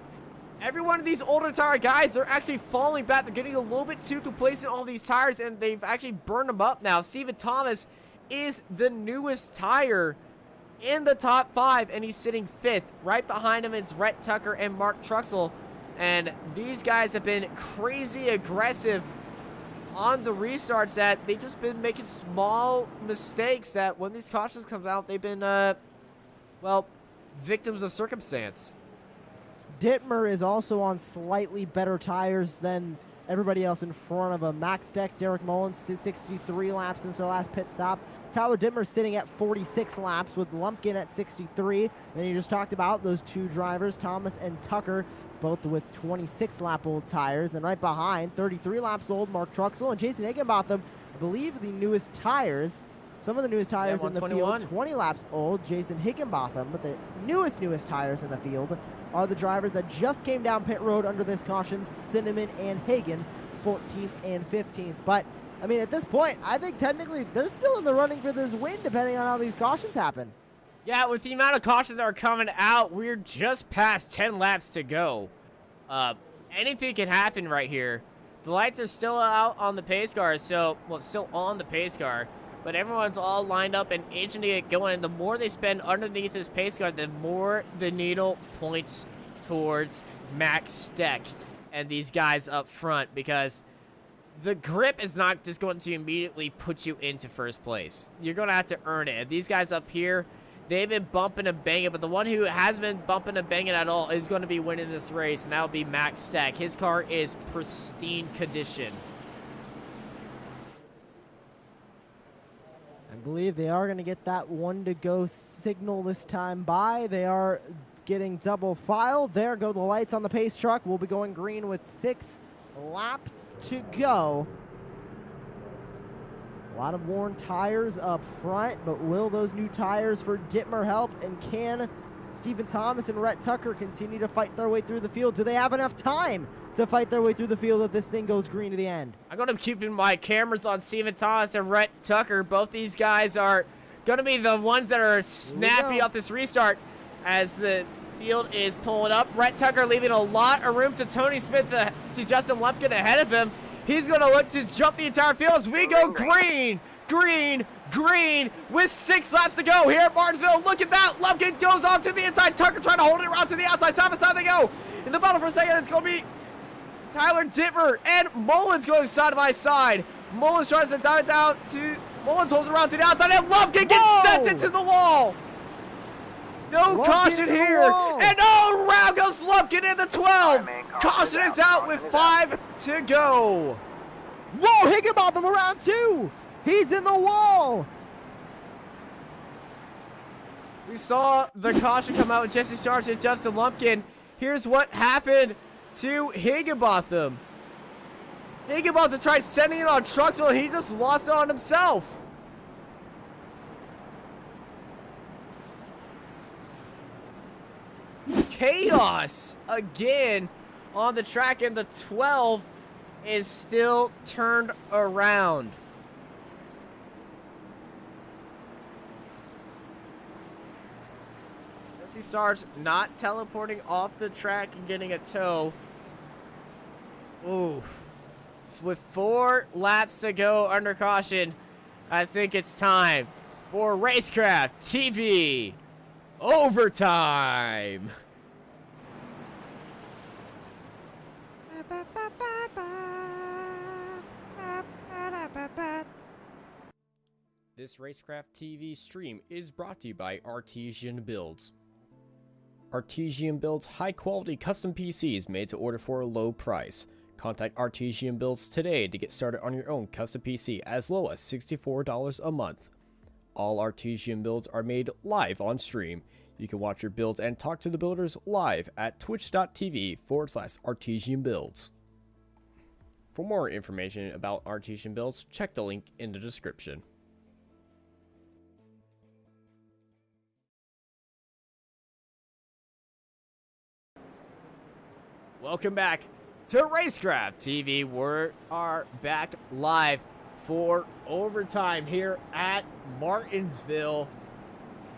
[SPEAKER 1] every one of these older tire guys, they're actually falling back. They're getting a little bit too complacent on these tires, and they've actually burned them up now. Stephen Thomas is the newest tire in the top 5, and he's sitting 5th. Right behind him is Rhett Tucker and Mark Truxell, and these guys have been crazy aggressive on the restarts, that they've just been making small mistakes that when these cautions come out, they've been, well, victims of circumstance.
[SPEAKER 2] Dittmer is also on slightly better tires than everybody else in front of him. Max Steck, Derek Mullins, 63 laps since their last pit stop. Tyler Dittmer sitting at 46 laps with Lumpkin at 63. Then you just talked about those two drivers, Thomas and Tucker, both with 26-lap-old tires. And right behind, 33 laps old, Mark Truxell and Jason Higginbotham, I believe the newest tires. Some of the newest tires in the field, 20 laps old, Jason Higginbotham, but the newest tires in the field are the drivers that just came down pit road under this caution, Cinnamon and Hagen, 14th and 15th. But, I mean, at this point, I think technically they're still in the running for this win, depending on how these cautions happen.
[SPEAKER 1] Yeah, with the amount of cautions that are coming out, we're just past 10 laps to go. Anything can happen right here. The lights are still out on the pace car, so, well, still on the pace car, but everyone's all lined up and itching to get going. The more they spend underneath this pace car, the more the needle points towards Max Steck and these guys up front, because the grip is not just going to immediately put you into first place. You're going to have to earn it. And these guys up here, they've been bumping and banging, but the one who hasn't been bumping and banging at all is going to be winning this race, and that will be Max Steck. His car is pristine condition.
[SPEAKER 2] I believe they are going to get that one to go signal this time by. They are getting double file. There go the lights on the pace truck. We'll be going green with 6 laps to go. A lot of worn tires up front, but will those new tires for Dittmer help? And can Stephen Thomas and Rhett Tucker continue to fight their way through the field? Do they have enough time to fight their way through the field if this thing goes green to the end?
[SPEAKER 1] I'm going to be keeping my cameras on Stephen Thomas and Rhett Tucker. Both these guys are going to be the ones that are snappy off this restart as the field is pulling up. Rhett Tucker leaving a lot of room to Tony Smith, to Justin Lumpkin ahead of him. He's going to look to jump the entire field as we go green, green, green with 6 laps to go here at Martinsville. Look at that. Lumpkin goes off to the inside. Tucker trying to hold it around to the outside. Side by side they go. In the battle for a second, it's going to be Tyler Dittmer and Mullins going side by side. Mullins tries to dive it down to... Mullins holds it around to the outside, and Lumpkin gets sent into the wall. No caution here. And oh, round goes Lumpkin in the 12. Caution is out with 5 to go.
[SPEAKER 2] Whoa, Higginbotham around 2. He's in the wall.
[SPEAKER 1] We saw the caution come out with Jesse Starks and Justin Lumpkin. Here's what happened to Higginbotham. Higginbotham tried sending it on Truxell, and he just lost it on himself. Chaos again on the track, and the 12 is still turned around. Jesse Sarge not teleporting off the track and getting a tow. Ooh. With 4 laps to go under caution, I think it's time for Racecraft TV Overtime.
[SPEAKER 6] This Racecraft TV stream is brought to you by Artesian Builds. Artesian builds high-quality custom PCs made to order for a low price. Contact Artesian Builds today to get started on your own custom PC as low as $64 a month. All Artesian builds are made live on stream. You can watch your builds and talk to the builders live at twitch.tv/Artesian Builds. For more information about Artesian Builds, check the link in the description.
[SPEAKER 1] Welcome back to Racecraft TV. We are back live for overtime here at Martinsville.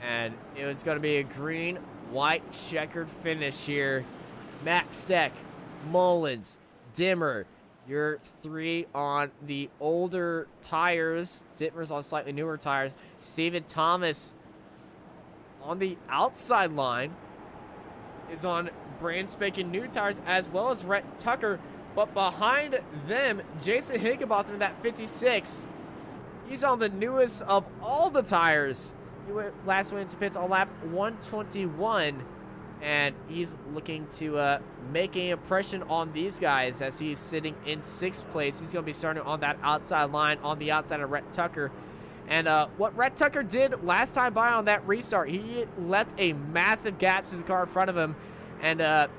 [SPEAKER 1] And it was going to be a green-white checkered finish here. Max Steck, Mullins, Dimmer, your three on the older tires. Dimmer's on slightly newer tires. Steven Thomas on the outside line is on brand spanking new tires, as well as Rhett Tucker. But behind them, Jason Higginbotham, that 56. He's on the newest of all the tires. He last went into pits on lap 121, and he's looking to make an impression on these guys as he's sitting in 6th place. He's going to be starting on that outside line on the outside of Rhett Tucker. And what Rhett Tucker did last time by on that restart, he left a massive gap to the car in front of him and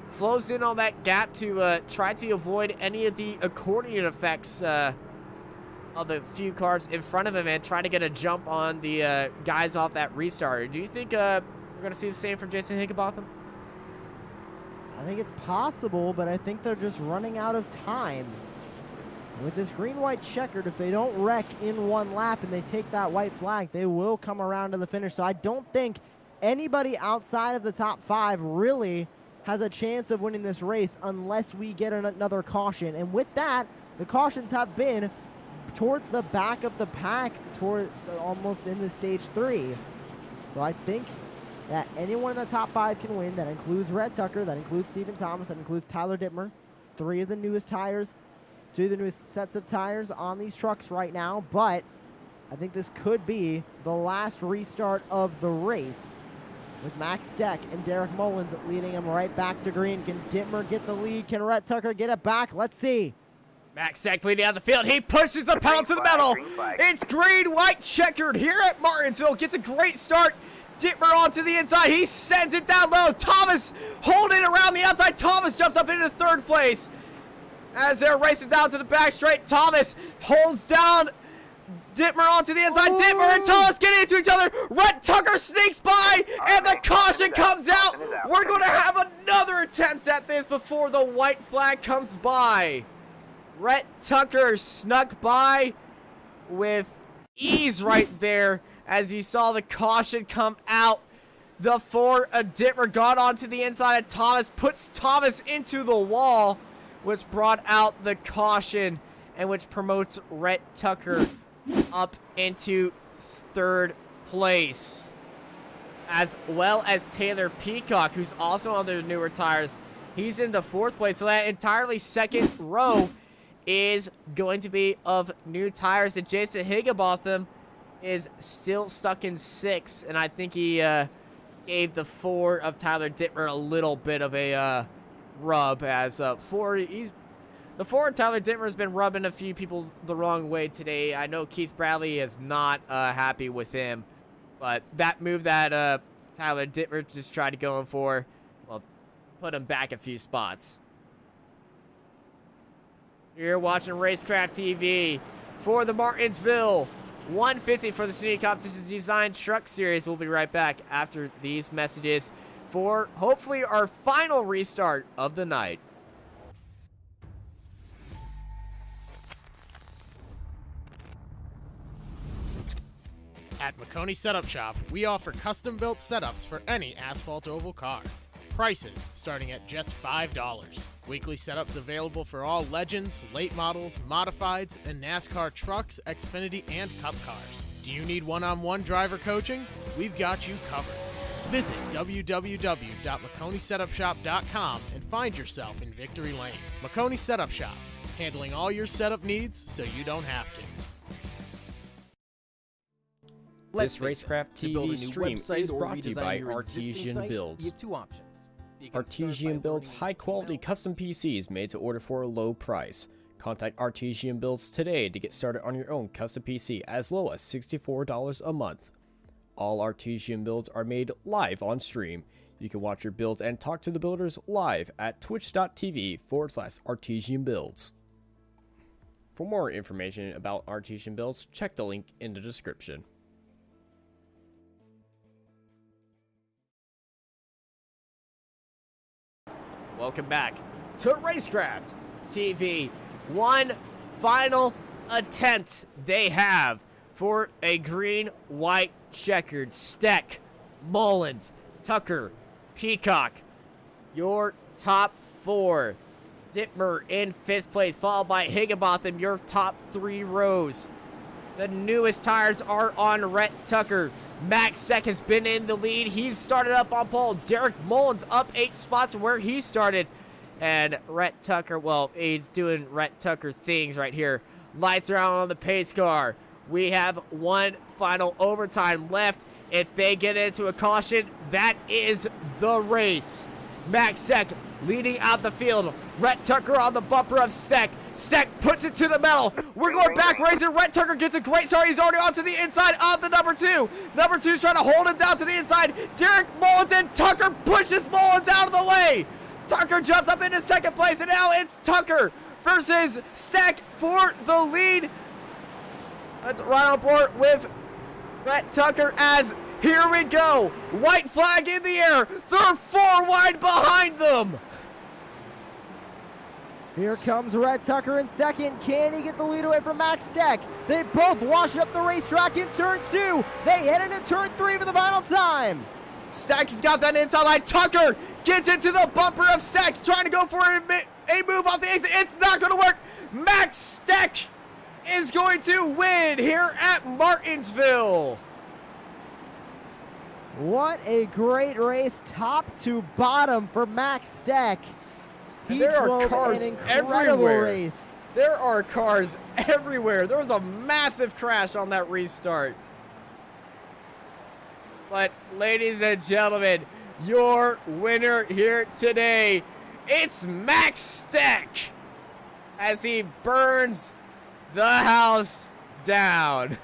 [SPEAKER 1] flows in on that gap to try to avoid any of the accordion effects of the few cars in front of him and try to get a jump on the guys off that restart. Do you think we're going to see the same from Jason Higginbotham?
[SPEAKER 2] I think it's possible, but I think they're just running out of time. With this green-white checkered, if they don't wreck in one lap and they take that white flag, they will come around to the finish. So I don't think anybody outside of the top 5 really has a chance of winning this race unless we get another caution. And with that, the cautions have been towards the back of the pack, toward almost in the stage 3. So I think that anyone in the top 5 can win. That includes Rhett Tucker, that includes Steven Thomas, that includes Tyler Dittmer. 3 of the newest tires, 2 of the newest sets of tires on these trucks right now. But I think this could be the last restart of the race, with Max Steck and Derek Mullins leading him right back to green. Can Dittmer get the lead? Can Rhett Tucker get it back? Let's see.
[SPEAKER 1] Max Steck leading out the field. He pushes the pedal to the metal. It's green-white checkered here at Martinsville. Gets a great start. Dittmer onto the inside. He sends it down low. Thomas holding around the outside. Thomas jumps up into 3rd place. As they're racing down to the back straight, Thomas holds down Dittmer onto the inside. Ooh. Dittmer and Thomas getting into each other. Rhett Tucker sneaks by, and the caution comes out. We're going to have another attempt at this before the white flag comes by. Rhett Tucker snuck by with ease right there as he saw the caution come out. The Ford Dittmer got onto the inside of Thomas, puts Thomas into the wall, which brought out the caution and which promotes Rhett Tucker up into 3rd place, as well as Taylor Peacock, who's also on the newer tires. He's in the 4th place, so that entirely 2nd row is going to be of new tires. And Jason Higginbotham is still stuck in 6th, and I think he gave the 4 of Tyler Dittmer a little bit of a rub, as the 4 of Tyler Dittmer has been rubbing a few people the wrong way today. I know Keith Bradley is not happy with him, but that move that Tyler Dittmer just tried to go in for, well, put him back a few spots. You're watching Racecraft TV for the Martinsville 150 for the Snead Competition Design Truck Series. We'll be right back after these messages for hopefully our final restart of the night.
[SPEAKER 4] At McConey Setup Shop, we offer custom-built setups for any asphalt oval car. Prices starting at just $5. Weekly setups available for all Legends, late models, modifieds, and NASCAR trucks, Xfinity, and Cup cars. Do you need one-on-one driver coaching? We've got you covered. Visit www.McConeySetupShop.com and find yourself in Victory Lane. McConey Setup Shop, handling all your setup needs so you don't have to.
[SPEAKER 6] This
[SPEAKER 3] face it,
[SPEAKER 6] Racecraft
[SPEAKER 3] to build a
[SPEAKER 6] TV
[SPEAKER 3] new
[SPEAKER 6] stream
[SPEAKER 3] website
[SPEAKER 6] is
[SPEAKER 3] or
[SPEAKER 6] brought to you
[SPEAKER 3] redesign
[SPEAKER 6] by
[SPEAKER 3] your existing
[SPEAKER 6] Artesian
[SPEAKER 3] site,
[SPEAKER 6] Builds.
[SPEAKER 3] You have two options. You can start by
[SPEAKER 6] Artesian builds
[SPEAKER 3] learning
[SPEAKER 6] high-quality
[SPEAKER 3] HTML.
[SPEAKER 6] custom PCs made to order for a low price. Contact Artesian Builds today to get started on your own custom PC as low as $64 a month. All Artesian builds are made live on stream. You can watch your builds and talk to the builders live at twitch.tv/Artesian Builds. For more information about Artesian Builds, check the link in the description.
[SPEAKER 1] Welcome back to Racecraft TV. One final attempt they have for a green-white checkered Steck, Mullins, Tucker, Peacock. Your top four. Dittmer in 5th place, followed by Higginbotham, your top 3 rows. The newest tires are on Rhett Tucker. Max Seck has been in the lead. He's started up on pole. Derek Mullins up 8 spots from where he started. And Rhett Tucker, well, he's doing Rhett Tucker things right here. Lights are out on the pace car. We have one final overtime left. If they get into a caution, that is the race. Max Seck leading out the field. Rhett Tucker on the bumper of Steck. Steck puts it to the metal. We're going back racing. Rhett Tucker gets a great start. He's already onto the inside of the number 2. Number 2's trying to hold him down to the inside. Derek Mullins and Tucker pushes Mullins out of the way. Tucker jumps up into 2nd place, and now it's Tucker versus Steck for the lead. Let's run on board with Rhett Tucker as here we go. White flag in the air. They're 4 wide behind them.
[SPEAKER 2] Here comes Rhett Tucker in 2nd. Can he get the lead away from Max Steck? They both wash up the racetrack in turn 2. They head into turn 3 for the final time.
[SPEAKER 1] Steck has got that inside line. Tucker gets into the bumper of Steck, trying to go for a move off the exit. It's not going to work. Max Steck is going to win here at Martinsville.
[SPEAKER 2] What a great race, top to bottom for Max Steck. He
[SPEAKER 1] There are
[SPEAKER 2] drove
[SPEAKER 1] cars
[SPEAKER 2] an incredible
[SPEAKER 1] everywhere.
[SPEAKER 2] race.
[SPEAKER 1] There are cars everywhere. There was a massive crash on that restart. But, ladies and gentlemen, your winner here today, it's Max Steck as he burns the house down.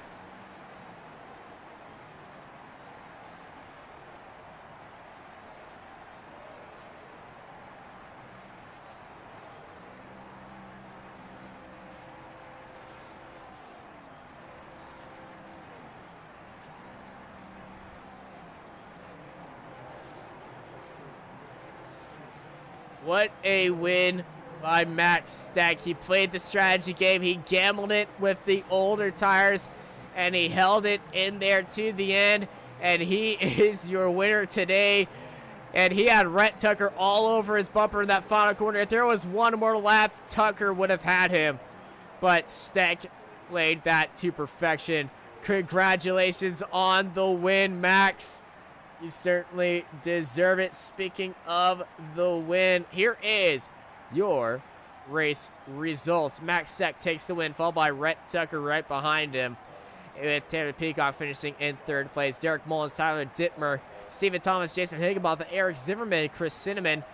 [SPEAKER 1] What a win by Max Steck. He played the strategy game. He gambled it with the older tires, and he held it in there to the end. And he is your winner today. And he had Rhett Tucker all over his bumper in that final corner. If there was one more lap, Tucker would have had him. But Steck played that to perfection. Congratulations on the win, Max. You certainly deserve it. Speaking of the win, here is your race results. Max Steck takes the win, followed by Rhett Tucker right behind him, with Taylor Peacock finishing in 3rd place. Derek Mullins, Tyler Dittmer, Stephen Thomas, Jason Higginbotham, Eric Zimmerman, Chris Cinnamon,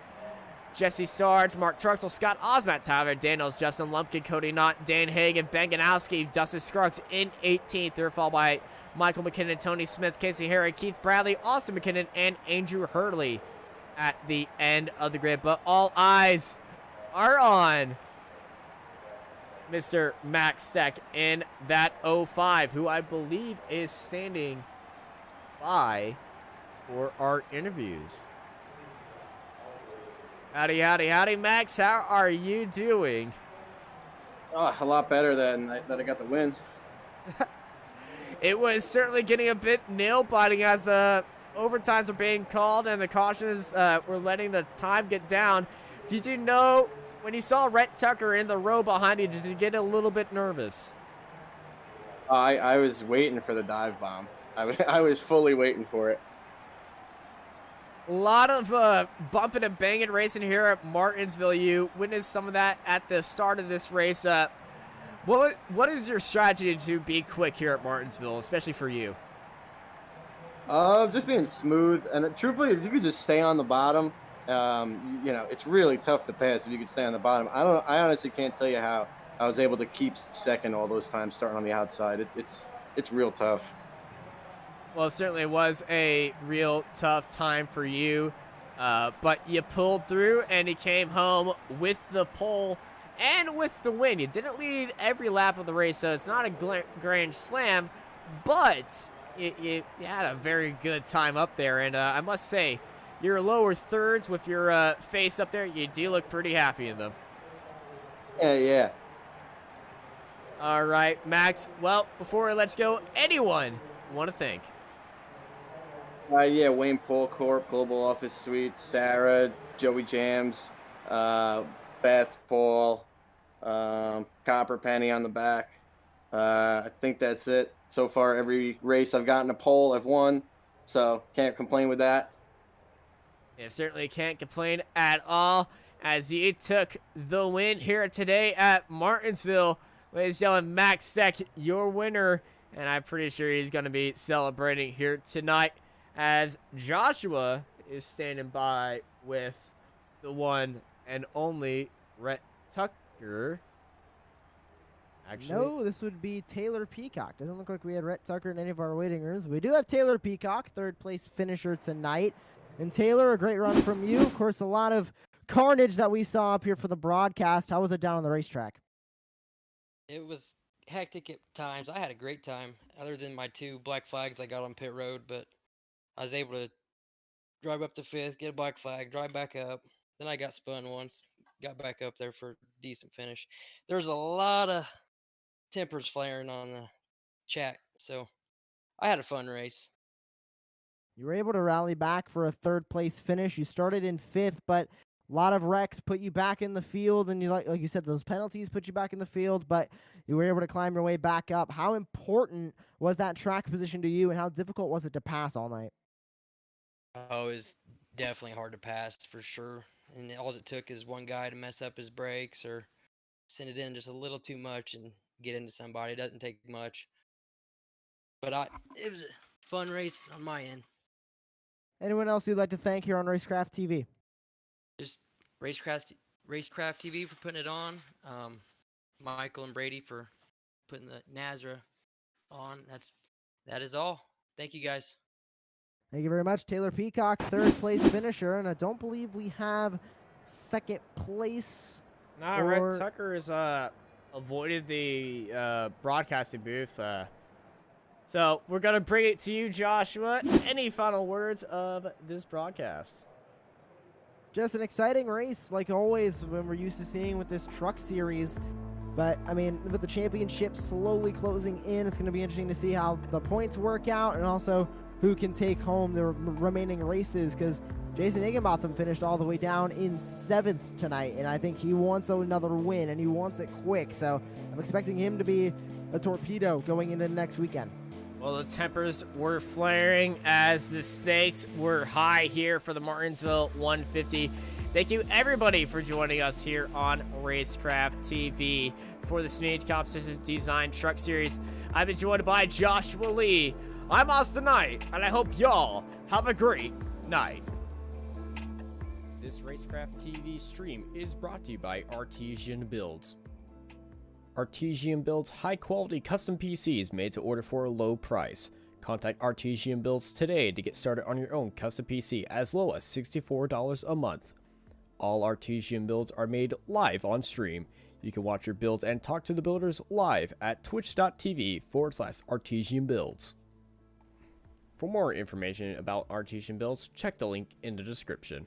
[SPEAKER 1] Jesse Sarge, Mark Truxell, Scott Osmat, Tyler Daniels, Justin Lumpkin, Cody Knott, Dan Hagen, Ben Ganowski, Dustin Scruggs in 18th. They're followed by Michael McKinnon, Tony Smith, Casey Harry, Keith Bradley, Austin McKinnon, and Andrew Hurley at the end of the grid. But all eyes are on Mr. Max Steck in that 05, who I believe is standing by for our interviews. Howdy, howdy, howdy, Max. How are you doing?
[SPEAKER 5] Oh, a lot better than that I got the win.
[SPEAKER 1] It was certainly getting a bit nail-biting as the overtimes were being called and the cautions were letting the time get down. Did you know, when you saw Rhett Tucker in the row behind you, did you get a little bit nervous?
[SPEAKER 5] I was waiting for the dive bomb. I was fully waiting for it.
[SPEAKER 1] A lot of bumping and banging racing here at Martinsville. You witnessed some of that at the start of this race. What is your strategy to be quick here at Martinsville, especially for you?
[SPEAKER 5] Just being smooth, and truthfully, if you could just stay on the bottom, it's really tough to pass if you could stay on the bottom. I honestly can't tell you how I was able to keep second all those times starting on the outside. It's real tough.
[SPEAKER 1] Well, it certainly was a real tough time for you, but you pulled through and you came home with the pole and with the win. You didn't lead every lap of the race, so it's not a grand slam, but you had a very good time up there, and I must say, your lower thirds with your face up there, you do look pretty happy in them.
[SPEAKER 5] Yeah.
[SPEAKER 1] All right, Max. Well, before I let you go, anyone you want to thank?
[SPEAKER 5] Wayne Polcorp, Global Office Suites, Sarah, Joey Jams, Beth, Paul, Copper Penny on the back. I think that's it. So far, every race I've gotten a pole, I've won. So can't complain with that.
[SPEAKER 1] You certainly can't complain at all, as you took the win here today at Martinsville. Ladies and gentlemen, Max Steck, your winner, and I'm pretty sure he's going to be celebrating here tonight, as Joshua is standing by with the one and only Rhett Tucker. Actually,
[SPEAKER 2] No, this would be Taylor Peacock. Doesn't look like we had Rhett Tucker in any of our waiting rooms. We do have Taylor Peacock, third place finisher tonight. And Taylor, a great run from you. Of course, a lot of carnage that we saw up here for the broadcast. How was it down on the racetrack?
[SPEAKER 7] It was hectic at times. I had a great time, other than my 2 black flags I got on pit road, but I was able to drive up to 5th, get a black flag, drive back up. Then I got spun once, got back up there for a decent finish. There's a lot of tempers flaring on the chat, so I had a fun race.
[SPEAKER 2] You were able to rally back for a third place finish. You started in 5th, but a lot of wrecks put you back in the field, and you like you said, those penalties put you back in the field, but you were able to climb your way back up. How important was that track position to you, and how difficult was it to pass all night?
[SPEAKER 7] Oh, it was definitely hard to pass for sure. And all it took is one guy to mess up his brakes or send it in just a little too much and get into somebody. It doesn't take much. But it was a fun race on my end.
[SPEAKER 2] Anyone else you'd like to thank here on Racecraft TV?
[SPEAKER 7] Just Racecraft TV for putting it on. Michael and Brady for putting the Nazra on. That is all. Thank you guys.
[SPEAKER 2] Thank you very much. Taylor Peacock, third place finisher, and I don't believe we have second place.
[SPEAKER 1] Nah, Rhett Tucker has avoided the broadcasting booth. So we're going to bring it to you, Joshua. Any final words of this broadcast?
[SPEAKER 2] Just an exciting race, like always, when we're used to seeing with this truck series. But, I mean, with the championship slowly closing in, it's going to be interesting to see how the points work out and also who can take home the remaining races, because Jason Higginbotham finished all the way down in 7th tonight, and I think he wants another win, and he wants it quick. So I'm expecting him to be a torpedo going into next weekend.
[SPEAKER 1] Well, the tempers were flaring as the stakes were high here for the Martinsville 150. Thank you, everybody, for joining us here on Racecraft TV for the Snead Competitions Design Truck Series. I've been joined by Joshua Lee. I'm Austin Knight, and I hope y'all have a great night.
[SPEAKER 6] This Racecraft TV stream is brought to you by Artesian Builds. Artesian builds high-quality custom PCs made to order for a low price. Contact Artesian Builds today to get started on your own custom PC as low as $64 a month. All Artesian builds are made live on stream. You can watch your builds and talk to the builders live at twitch.tv/Artesian Builds. For more information about Artesian Builds, check the link in the description.